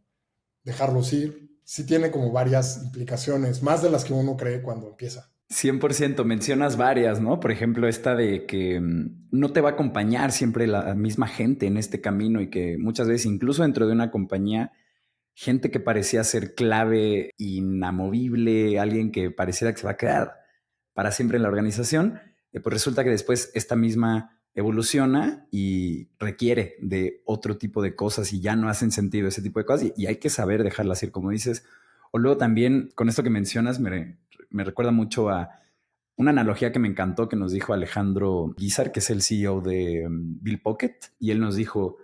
Dejarlos ir. Sí tiene como varias implicaciones, más de las que uno cree cuando empieza. 100%, mencionas varias, ¿no? Por ejemplo, esta de que no te va a acompañar siempre la misma gente en este camino y que muchas veces, incluso dentro de una compañía, gente que parecía ser clave, inamovible, alguien que pareciera que se va a quedar para siempre en la organización, pues resulta que después esta misma evoluciona y requiere de otro tipo de cosas y ya no hacen sentido ese tipo de cosas y hay que saber dejarlas ir, como dices. O luego también, con esto que mencionas, me recuerda mucho a una analogía que me encantó que nos dijo Alejandro Guizar, que es el CEO de Bill Pocket, y él nos dijo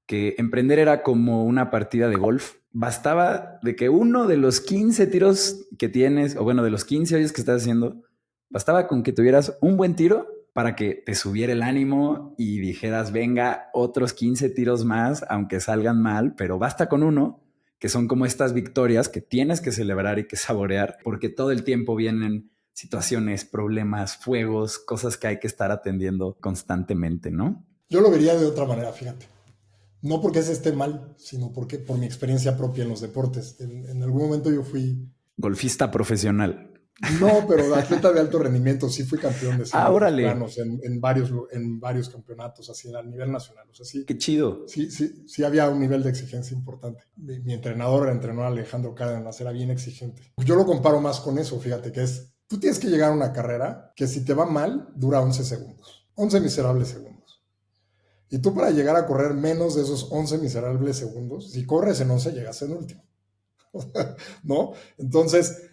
que emprender era como una partida de golf. Bastaba de que uno de los 15 tiros que tienes, o bueno, de los 15 hoyos que estás haciendo, bastaba con que tuvieras un buen tiro para que te subiera el ánimo y dijeras, venga, otros 15 tiros más, aunque salgan mal, pero basta con uno, que son como estas victorias que tienes que celebrar y que saborear, porque todo el tiempo vienen situaciones, problemas, fuegos, cosas que hay que estar atendiendo constantemente, ¿no? Yo lo vería de otra manera, fíjate. No porque ese esté mal, sino por mi experiencia propia en los deportes. En algún momento yo fui... golfista profesional. No, pero atleta de alto rendimiento, sí fui campeón de 100 órale. mexicanos en varios campeonatos, así a nivel nacional. O sea, sí, Qué chido. sí había un nivel de exigencia importante. Mi entrenador, el entrenador Alejandro Cárdenas, era bien exigente. Yo lo comparo más con eso, fíjate, que es, tú tienes que llegar a una carrera que si te va mal, dura 11 segundos. 11 miserables segundos. Y tú para llegar a correr menos de esos 11 miserables segundos, si corres en 11, llegas en último. ¿No? Entonces,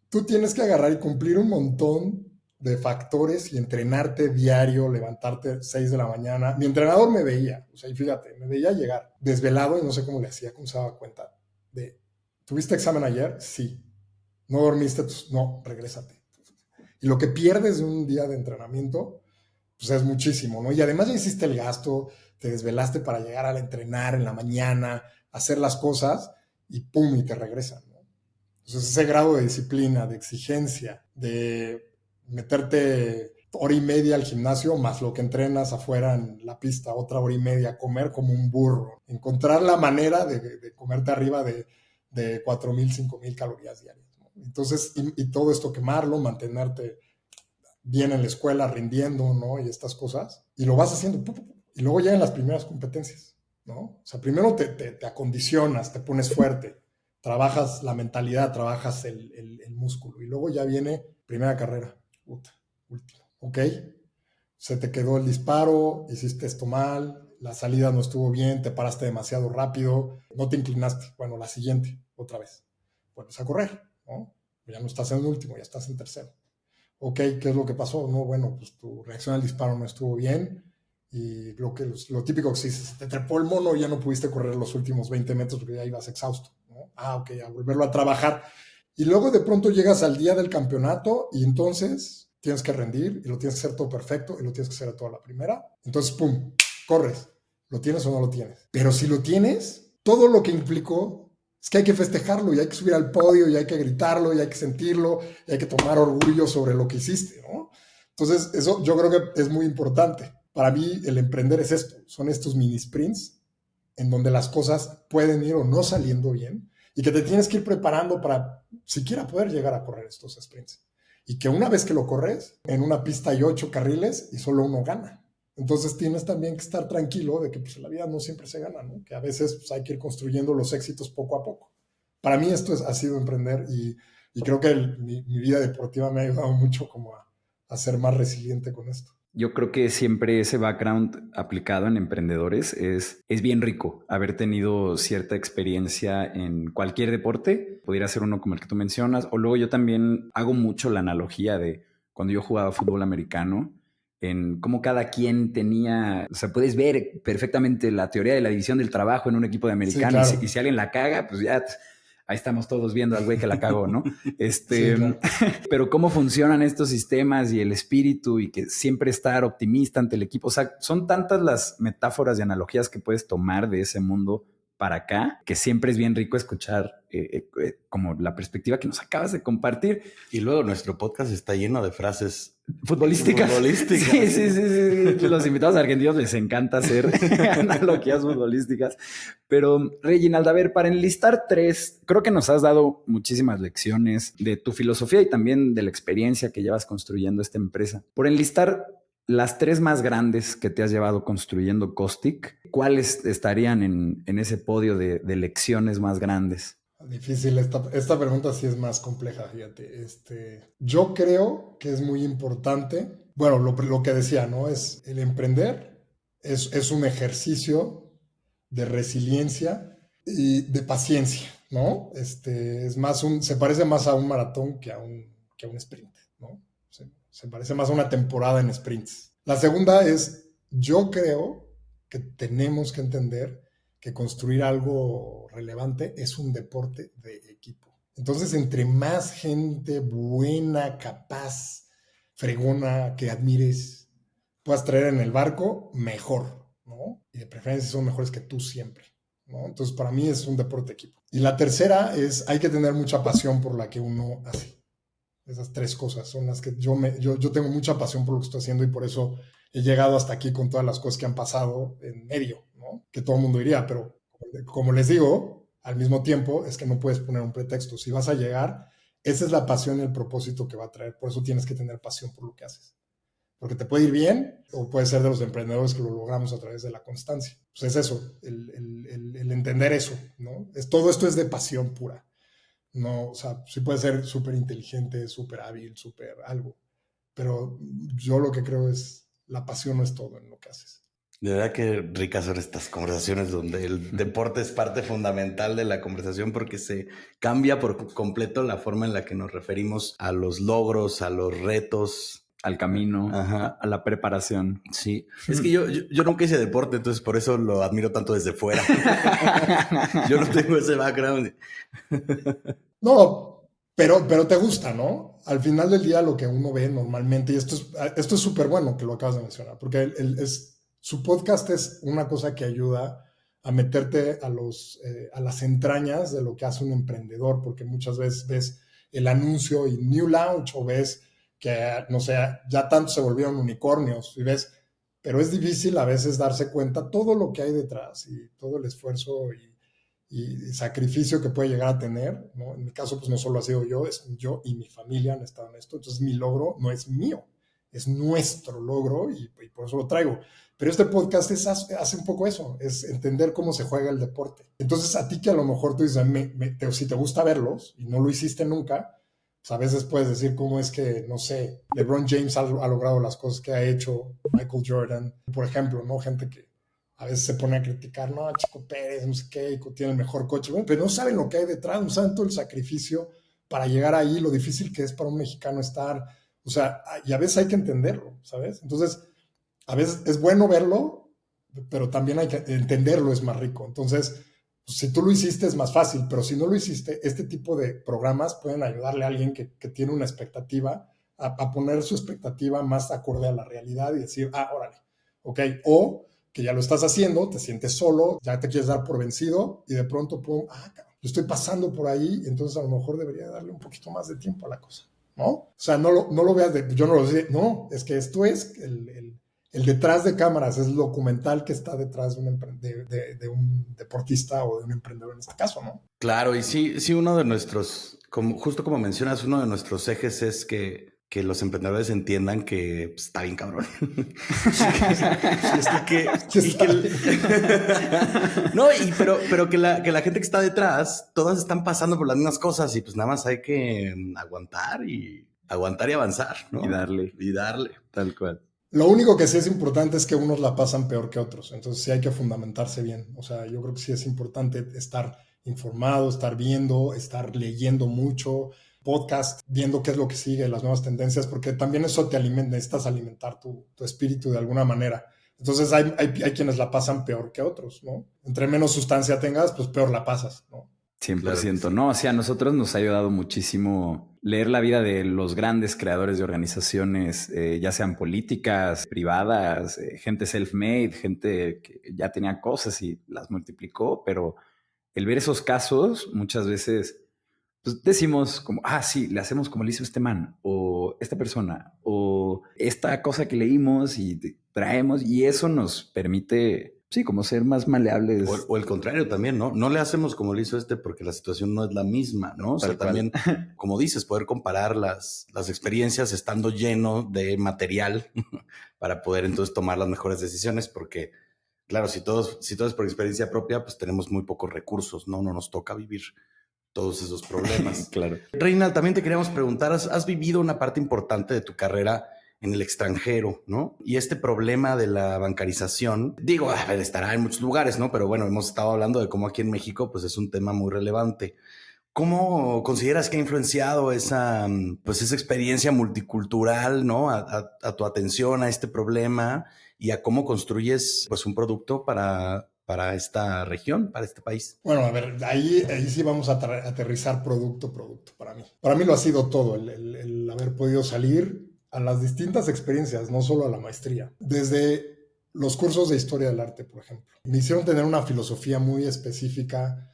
tú tienes que agarrar y cumplir un montón de factores y entrenarte diario, levantarte 6 de la mañana. Mi entrenador me veía, o sea, y fíjate, me veía llegar desvelado y no sé cómo le hacía, cómo se daba cuenta de, ¿tuviste examen ayer? Sí. ¿No dormiste? Pues no, regrésate. Y lo que pierdes de un día de entrenamiento, pues es muchísimo, ¿no? Y además ya hiciste el gasto, te desvelaste para llegar a entrenar en la mañana, hacer las cosas y pum, y te regresan, ¿no? Entonces ese grado de disciplina, de exigencia, de meterte hora y media al gimnasio, más lo que entrenas afuera en la pista, otra hora y media, comer como un burro, encontrar la manera de comerte arriba de 4,000, 5,000 calorías diarias, ¿no? Entonces, y todo esto quemarlo, mantenerte bien en la escuela, rindiendo, ¿no? Y estas cosas, y lo vas haciendo, y luego llegan las primeras competencias, ¿no? O sea, primero te acondicionas, te pones fuerte, trabajas la mentalidad, trabajas el músculo, y luego ya viene primera carrera, puta, último, ¿ok? Se te quedó el disparo, hiciste esto mal, la salida no estuvo bien, te paraste demasiado rápido, no te inclinaste, bueno, la siguiente, otra vez, vuelves a correr, ¿no? Ya no estás en el último, ya estás en tercero. Ok, ¿qué es lo que pasó? No, bueno, pues tu reacción al disparo no estuvo bien y lo típico que se dice, se te trepó el mono y ya no pudiste correr los últimos 20 metros porque ya ibas exhausto, ¿no? Ok, a volverlo a trabajar. Y luego de pronto llegas al día del campeonato y entonces tienes que rendir y lo tienes que hacer todo perfecto y lo tienes que hacer a toda la primera. Entonces, pum, corres. ¿Lo tienes o no lo tienes? Pero si lo tienes, todo lo que implicó es que hay que festejarlo y hay que subir al podio y hay que gritarlo y hay que sentirlo y hay que tomar orgullo sobre lo que hiciste, ¿no? Entonces, eso yo creo que es muy importante. Para mí, el emprender es esto. Son estos mini sprints en donde las cosas pueden ir o no saliendo bien y que te tienes que ir preparando para siquiera poder llegar a correr estos sprints. Y que una vez que lo corres, en una pista hay 8 carriles y solo uno gana. Entonces tienes también que estar tranquilo de que pues, la vida no siempre se gana, ¿no? Que a veces pues, hay que ir construyendo los éxitos poco a poco. Para mí esto ha sido emprender y creo que mi vida deportiva me ha ayudado mucho como a ser más resiliente con esto. Yo creo que siempre ese background aplicado en emprendedores es bien rico. Haber tenido cierta experiencia en cualquier deporte, pudiera ser uno como el que tú mencionas, o luego yo también hago mucho la analogía de cuando yo jugaba fútbol americano, en cómo cada quien tenía, o sea, puedes ver perfectamente la teoría de la división del trabajo en un equipo de americano, Sí, claro. y si alguien la caga, pues ya ahí estamos todos viendo al güey que la cagó, ¿no? Sí, claro. Pero cómo funcionan estos sistemas y el espíritu y que siempre estar optimista ante el equipo, o sea, son tantas las metáforas y analogías que puedes tomar de ese mundo para acá, que siempre es bien rico escuchar como la perspectiva que nos acabas de compartir. Y luego nuestro podcast está lleno de frases futbolísticas. Sí. Los invitados argentinos les encanta hacer analogías futbolísticas. Pero, Reginald, a ver, para enlistar 3, creo que nos has dado muchísimas lecciones de tu filosofía y también de la experiencia que llevas construyendo esta empresa. Por enlistar las 3 más grandes que te has llevado construyendo Caustic, ¿cuáles estarían en ese podio de lecciones más grandes? Difícil, esta pregunta sí es más compleja, fíjate. Yo creo que es muy importante, bueno, lo que decía, ¿no? Es el emprender es un ejercicio de resiliencia y de paciencia, ¿no? Se parece más a un maratón que a un sprint, ¿no? Se parece más a una temporada en sprints. La segunda es, yo creo que tenemos que entender que construir algo relevante es un deporte de equipo. Entonces, entre más gente buena, capaz, fregona, que admires, puedas traer en el barco, mejor, ¿no? Y de preferencia son mejores que tú siempre, ¿no? Entonces, para mí es un deporte de equipo. Y la tercera es, hay que tener mucha pasión por la que uno hace. Esas 3 cosas son las que yo tengo mucha pasión por lo que estoy haciendo y por eso he llegado hasta aquí con todas las cosas que han pasado en medio, ¿no? Que todo el mundo diría, pero como les digo, al mismo tiempo es que no puedes poner un pretexto. Si vas a llegar, esa es la pasión y el propósito que va a traer. Por eso tienes que tener pasión por lo que haces. Porque te puede ir bien o puede ser de los emprendedores que lo logramos a través de la constancia. Pues es eso, el entender eso, ¿no? Todo esto es de pasión pura. No, o sea, sí puede ser súper inteligente, súper hábil, súper algo. Pero yo lo que creo es, la pasión no es todo en lo que haces. De verdad que ricas son estas conversaciones donde el deporte es parte fundamental de la conversación porque se cambia por completo la forma en la que nos referimos a los logros, a los retos, al camino, a la preparación. Sí, es que yo nunca hice deporte, entonces por eso lo admiro tanto desde fuera. Yo no tengo ese background. No, pero te gusta, ¿no? Al final del día lo que uno ve normalmente, y esto es súper bueno que lo acabas de mencionar, porque su podcast es una cosa que ayuda a meterte a las entrañas de lo que hace un emprendedor, porque muchas veces ves el anuncio y New Launch o ves que, no sé, ya tanto se volvieron unicornios y ves, pero es difícil a veces darse cuenta todo lo que hay detrás y todo el esfuerzo y sacrificio que puede llegar a tener, ¿no? En mi caso, pues no solo ha sido yo, es yo y mi familia han estado en esto, entonces mi logro no es mío, es nuestro logro y por eso lo traigo. Pero este podcast hace un poco eso, es entender cómo se juega el deporte. Entonces, a ti que a lo mejor tú dices, si te gusta verlos y no lo hiciste nunca, pues a veces puedes decir cómo es que, no sé, LeBron James ha logrado las cosas que ha hecho, Michael Jordan, por ejemplo, ¿no? Gente que a veces se pone a criticar, no, Checo Pérez, no sé qué, tiene el mejor coche, bueno, pero no saben lo que hay detrás, no saben todo el sacrificio para llegar ahí, lo difícil que es para un mexicano estar, o sea, y a veces hay que entenderlo, ¿sabes? Entonces, a veces es bueno verlo, pero también hay que entenderlo, es más rico. Entonces, pues, si tú lo hiciste es más fácil, pero si no lo hiciste, este tipo de programas pueden ayudarle a alguien que tiene una expectativa a poner su expectativa más acorde a la realidad y decir, órale, ok, o que ya lo estás haciendo, te sientes solo, ya te quieres dar por vencido y de pronto, pum, cabrón, yo estoy pasando por ahí, entonces a lo mejor debería darle un poquito más de tiempo a la cosa, ¿no? O sea, no lo veas yo no lo sé, no, es que esto es el detrás de cámaras, es el documental que está detrás de un deportista o de un emprendedor en este caso, ¿no? Claro, y sí, uno de nuestros, justo como mencionas, uno de nuestros ejes es que los emprendedores entiendan que pues, está bien cabrón. No, pero que la gente que está detrás, todas están pasando por las mismas cosas y pues nada más hay que aguantar y avanzar, ¿no? Y darle, tal cual. Lo único que sí es importante es que unos la pasan peor que otros, entonces sí hay que fundamentarse bien. O sea, yo creo que sí es importante estar informado, estar viendo, estar leyendo mucho, podcast, viendo qué es lo que sigue, las nuevas tendencias, porque también eso te alimenta, necesitas alimentar tu espíritu de alguna manera. Entonces hay quienes la pasan peor que otros, ¿no? Entre menos sustancia tengas, pues peor la pasas, ¿no? 100%, claro sí. No, o sea, a nosotros nos ha ayudado muchísimo leer la vida de los grandes creadores de organizaciones, ya sean políticas, privadas, gente self-made, gente que ya tenía cosas y las multiplicó, pero el ver esos casos muchas veces pues decimos como, sí, le hacemos como le hizo este man o esta persona o esta cosa que leímos y traemos y eso nos permite, sí, como ser más maleables. O el contrario también, ¿no? No le hacemos como le hizo porque la situación no es la misma, ¿no? O sea, también, como dices, poder comparar las experiencias estando lleno de material para poder entonces tomar las mejores decisiones porque, claro, si todo es por experiencia propia, pues tenemos muy pocos recursos, ¿no? No nos toca vivir todos esos problemas. Claro. Reynald, también te queríamos preguntar, ¿has vivido una parte importante de tu carrera en el extranjero, ¿no? Y este problema de la bancarización, digo, estará en muchos lugares, ¿no? Pero bueno, hemos estado hablando de cómo aquí en México, pues es un tema muy relevante. ¿Cómo consideras que ha influenciado esa experiencia multicultural, ¿no? A tu atención a este problema y a cómo construyes, pues, un producto para esta región, para este país? Bueno, a ver, ahí sí vamos a aterrizar producto para mí. Para mí lo ha sido todo, el haber podido salir a las distintas experiencias, no solo a la maestría. Desde los cursos de historia del arte, por ejemplo. Me hicieron tener una filosofía muy específica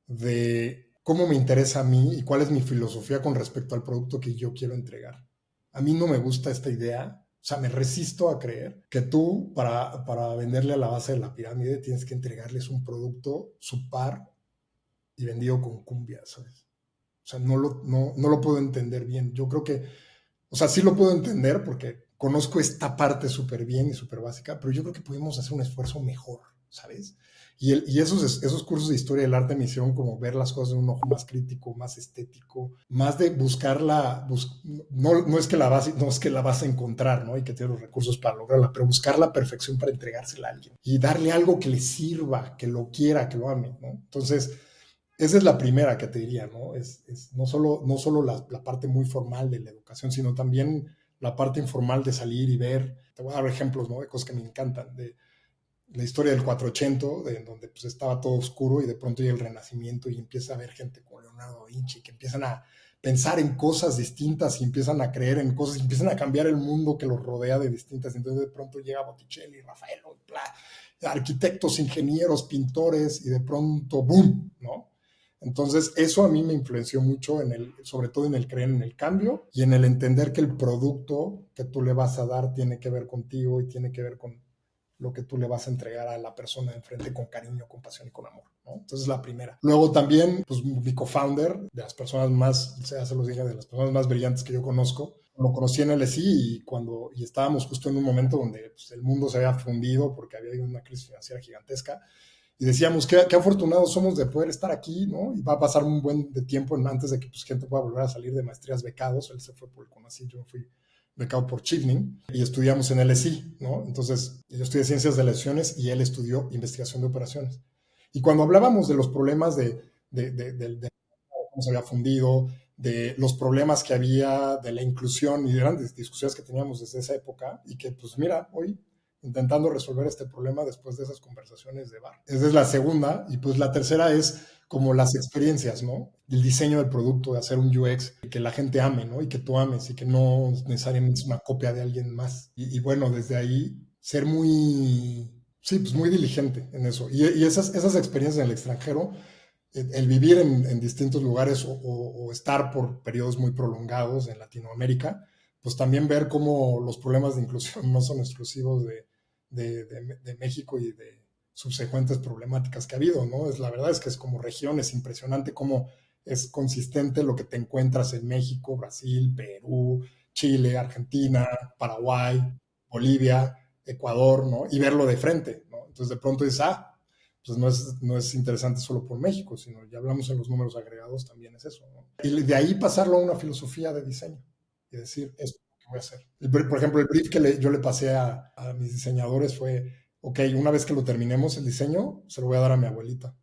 de cómo me interesa a mí y cuál es mi filosofía con respecto al producto que yo quiero entregar. A mí no me gusta esta idea. O sea, me resisto a creer que tú, para venderle a la base de la pirámide, tienes que entregarles un producto su par y vendido con cumbia, ¿sabes? O sea, no lo puedo entender bien. Yo creo que, o sea, sí lo puedo entender porque conozco esta parte súper bien y súper básica, pero yo creo que pudimos hacer un esfuerzo mejor, ¿sabes? Y esos cursos de historia del arte me hicieron como ver las cosas de un ojo más crítico, más estético, más de buscarla, no es que la vas a encontrar, ¿no? Y que tienes los recursos para lograrla, pero buscar la perfección para entregársela a alguien y darle algo que le sirva, que lo quiera, que lo ame, ¿no? Entonces, esa es la primera que te diría, ¿no? Es no solo la parte muy formal de la educación, sino también la parte informal de salir y ver. Te voy a dar ejemplos, ¿no? De cosas que me encantan, de la historia del 480, de donde pues estaba todo oscuro y de pronto llega el Renacimiento y empieza a ver gente como Leonardo da Vinci que empiezan a pensar en cosas distintas y empiezan a creer en cosas y empiezan a cambiar el mundo que los rodea de distintas. Entonces de pronto llega Botticelli, Rafaelo, arquitectos, ingenieros, pintores y de pronto ¡boom!, ¿no? Entonces eso a mí me influenció mucho sobre todo en el creer en el cambio y en el entender que el producto que tú le vas a dar tiene que ver contigo y tiene que ver con lo que tú le vas a entregar a la persona de enfrente con cariño, con pasión y con amor, ¿no? Entonces la primera. Luego también, pues mi co-founder, de las personas más, ya se los dije, de las personas más brillantes que yo conozco, lo conocí en el LSI y estábamos justo en un momento donde pues, el mundo se había fundido porque había habido una crisis financiera gigantesca y decíamos, qué afortunados somos de poder estar aquí, ¿no? Y va a pasar un buen de tiempo antes de que pues, gente pueda volver a salir de maestrías becados. Él se fue por el CONACYT, yo me fui becado por Chevening y estudiamos en LSI, ¿no? Entonces, yo estudié ciencias de lesiones y él estudió investigación de operaciones. Y cuando hablábamos de los problemas de cómo se había fundido, de los problemas que había, de la inclusión y de grandes discusiones que teníamos desde esa época y que, pues mira, hoy intentando resolver este problema después de esas conversaciones de bar. Esa es la segunda. Y pues la tercera es como las experiencias, ¿no? El diseño del producto, de hacer un UX que la gente ame, ¿no? Y que tú ames y que no necesariamente es una copia de alguien más. Y bueno, desde ahí ser pues muy diligente en eso. Y esas experiencias en el extranjero, el vivir en distintos lugares o estar por periodos muy prolongados en Latinoamérica, pues también ver cómo los problemas de inclusión no son exclusivos de México y de subsecuentes problemáticas que ha habido, ¿no? La verdad es que es como región, es impresionante cómo es consistente lo que te encuentras en México, Brasil, Perú, Chile, Argentina, Paraguay, Bolivia, Ecuador, ¿no? Y verlo de frente, ¿no? Entonces de pronto dices, pues no es interesante solo por México, sino ya hablamos en los números agregados, también es eso, ¿no? Y de ahí pasarlo a una filosofía de diseño y decir, esto es lo que voy a hacer. Por ejemplo, el brief que yo le pasé a mis diseñadores fue, ok, una vez que lo terminemos el diseño, se lo voy a dar a mi abuelita.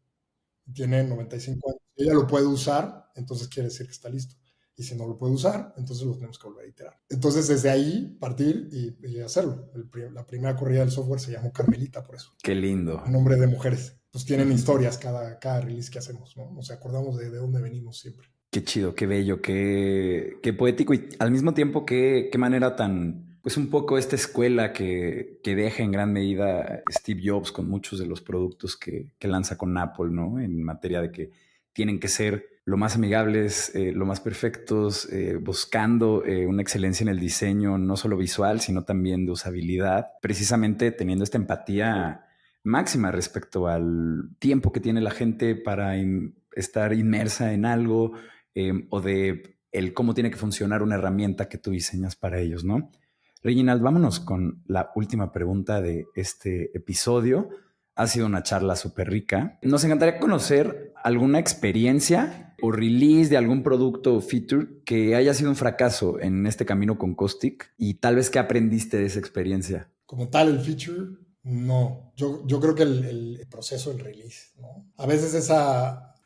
Tiene 95 años. Ella lo puede usar, entonces quiere decir que está listo. Y si no lo puede usar, entonces lo tenemos que volver a iterar. Entonces, desde ahí, partir y hacerlo. La primera corrida del software se llamó Carmelita, por eso. Qué lindo. En nombre de mujeres. Pues tienen historias cada release que hacemos, ¿no? Nos acordamos de dónde venimos siempre. Qué chido, qué bello, qué poético y al mismo tiempo qué manera tan, pues un poco esta escuela que deja en gran medida Steve Jobs con muchos de los productos que lanza con Apple, ¿no? En materia de que tienen que ser lo más amigables, lo más perfectos, buscando una excelencia en el diseño, no solo visual, sino también de usabilidad, precisamente teniendo esta empatía máxima respecto al tiempo que tiene la gente para estar inmersa en algo, o de cómo tiene que funcionar una herramienta que tú diseñas para ellos, ¿no? Reginald, vámonos con la última pregunta de este episodio. Ha sido una charla súper rica. Nos encantaría conocer alguna experiencia o release de algún producto o feature que haya sido un fracaso en este camino con Caustic y tal vez qué aprendiste de esa experiencia. Como tal, el feature, no. Yo creo que el proceso del release, ¿no? A veces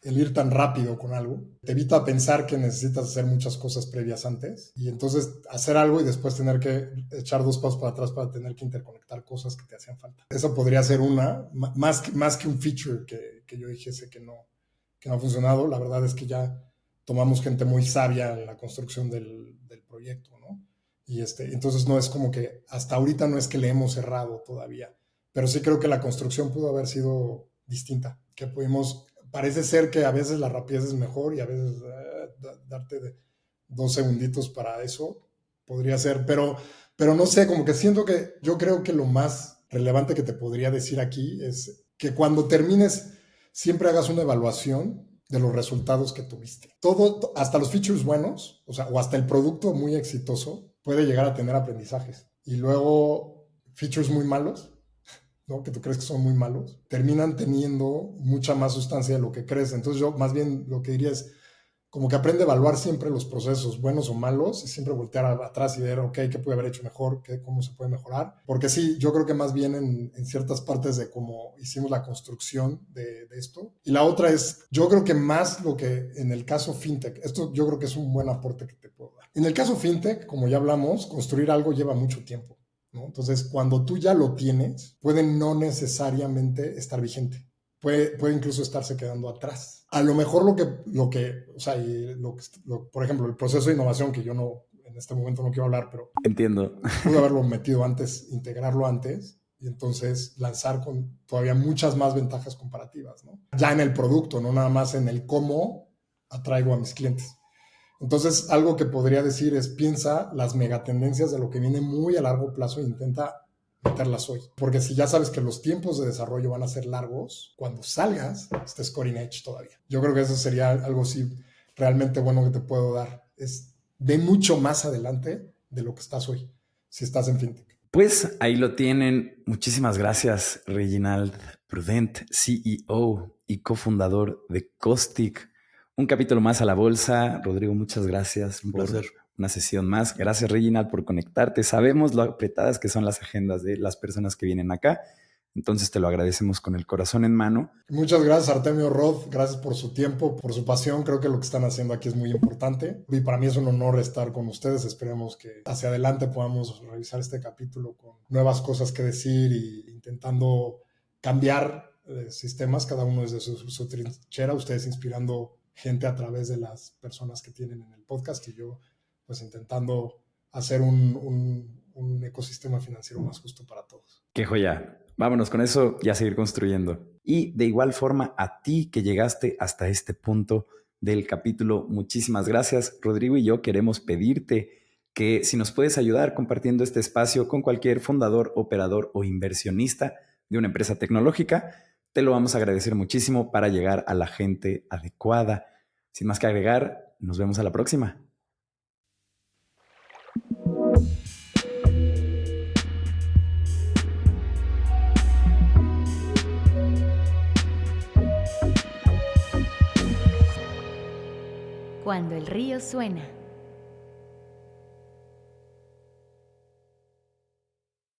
el ir tan rápido con algo te evita pensar que necesitas hacer muchas cosas previas antes y entonces hacer algo y después tener que echar 2 pasos para atrás para tener que interconectar cosas que te hacían falta. Eso podría ser más que un feature que yo dijese que no ha funcionado. La verdad es que ya tomamos gente muy sabia en la construcción del proyecto, ¿no? Y entonces no es como que hasta ahorita no es que le hemos errado todavía, pero sí creo que la construcción pudo haber sido distinta, que parece ser que a veces la rapidez es mejor y a veces darte 2 segunditos para eso podría ser, pero no sé, como que siento que yo creo que lo más relevante que te podría decir aquí es que cuando termines siempre hagas una evaluación de los resultados que tuviste. Todo, hasta los features buenos, o hasta el producto muy exitoso, puede llegar a tener aprendizajes. Y luego, features muy malos, ¿no? Que tú crees que son muy malos, terminan teniendo mucha más sustancia de lo que crees. Entonces yo más bien lo que diría es como que aprende a evaluar siempre los procesos, buenos o malos, y siempre voltear atrás y ver, ok, ¿qué puede haber hecho mejor? ¿Cómo se puede mejorar? Porque sí, yo creo que más bien en ciertas partes de cómo hicimos la construcción de esto. Y la otra es, yo creo que más lo que en el caso FinTech, esto yo creo que es un buen aporte que te puedo dar. En el caso FinTech, como ya hablamos, construir algo lleva mucho tiempo, ¿no? Entonces, cuando tú ya lo tienes, puede no necesariamente estar vigente. Puede incluso estarse quedando atrás. A lo mejor por ejemplo, el proceso de innovación, que yo no, en este momento no quiero hablar, pero entiendo. Pude haberlo metido antes, integrarlo antes, y entonces lanzar con todavía muchas más ventajas comparativas, ¿no? Ya en el producto, no nada más en el cómo atraigo a mis clientes. Entonces, algo que podría decir es, piensa las megatendencias de lo que viene muy a largo plazo e intenta meterlas hoy. Porque si ya sabes que los tiempos de desarrollo van a ser largos, cuando salgas, estés cutting edge todavía. Yo creo que eso sería algo sí realmente bueno que te puedo dar. Es ve mucho más adelante de lo que estás hoy, si estás en FinTech. Pues ahí lo tienen. Muchísimas gracias, Reginald Prudent, CEO y cofundador de Caustic. Un capítulo más a la bolsa. Rodrigo, muchas gracias. Un placer. Una sesión más. Gracias, Reginald, por conectarte. Sabemos lo apretadas que son las agendas de las personas que vienen acá. Entonces te lo agradecemos con el corazón en mano. Muchas gracias, Artemio, Rod. Gracias por su tiempo, por su pasión. Creo que lo que están haciendo aquí es muy importante. Y para mí es un honor estar con ustedes. Esperemos que hacia adelante podamos revisar este capítulo con nuevas cosas que decir y intentando cambiar sistemas, cada uno desde su trinchera. Ustedes inspirando gente a través de las personas que tienen en el podcast y yo pues intentando hacer un ecosistema financiero más justo para todos. ¡Qué joya! Vámonos con eso y a seguir construyendo. Y de igual forma a ti que llegaste hasta este punto del capítulo, muchísimas gracias. Rodrigo y yo queremos pedirte que si nos puedes ayudar compartiendo este espacio con cualquier fundador, operador o inversionista de una empresa tecnológica, te lo vamos a agradecer muchísimo para llegar a la gente adecuada. Sin más que agregar, nos vemos a la próxima. Cuando el río suena.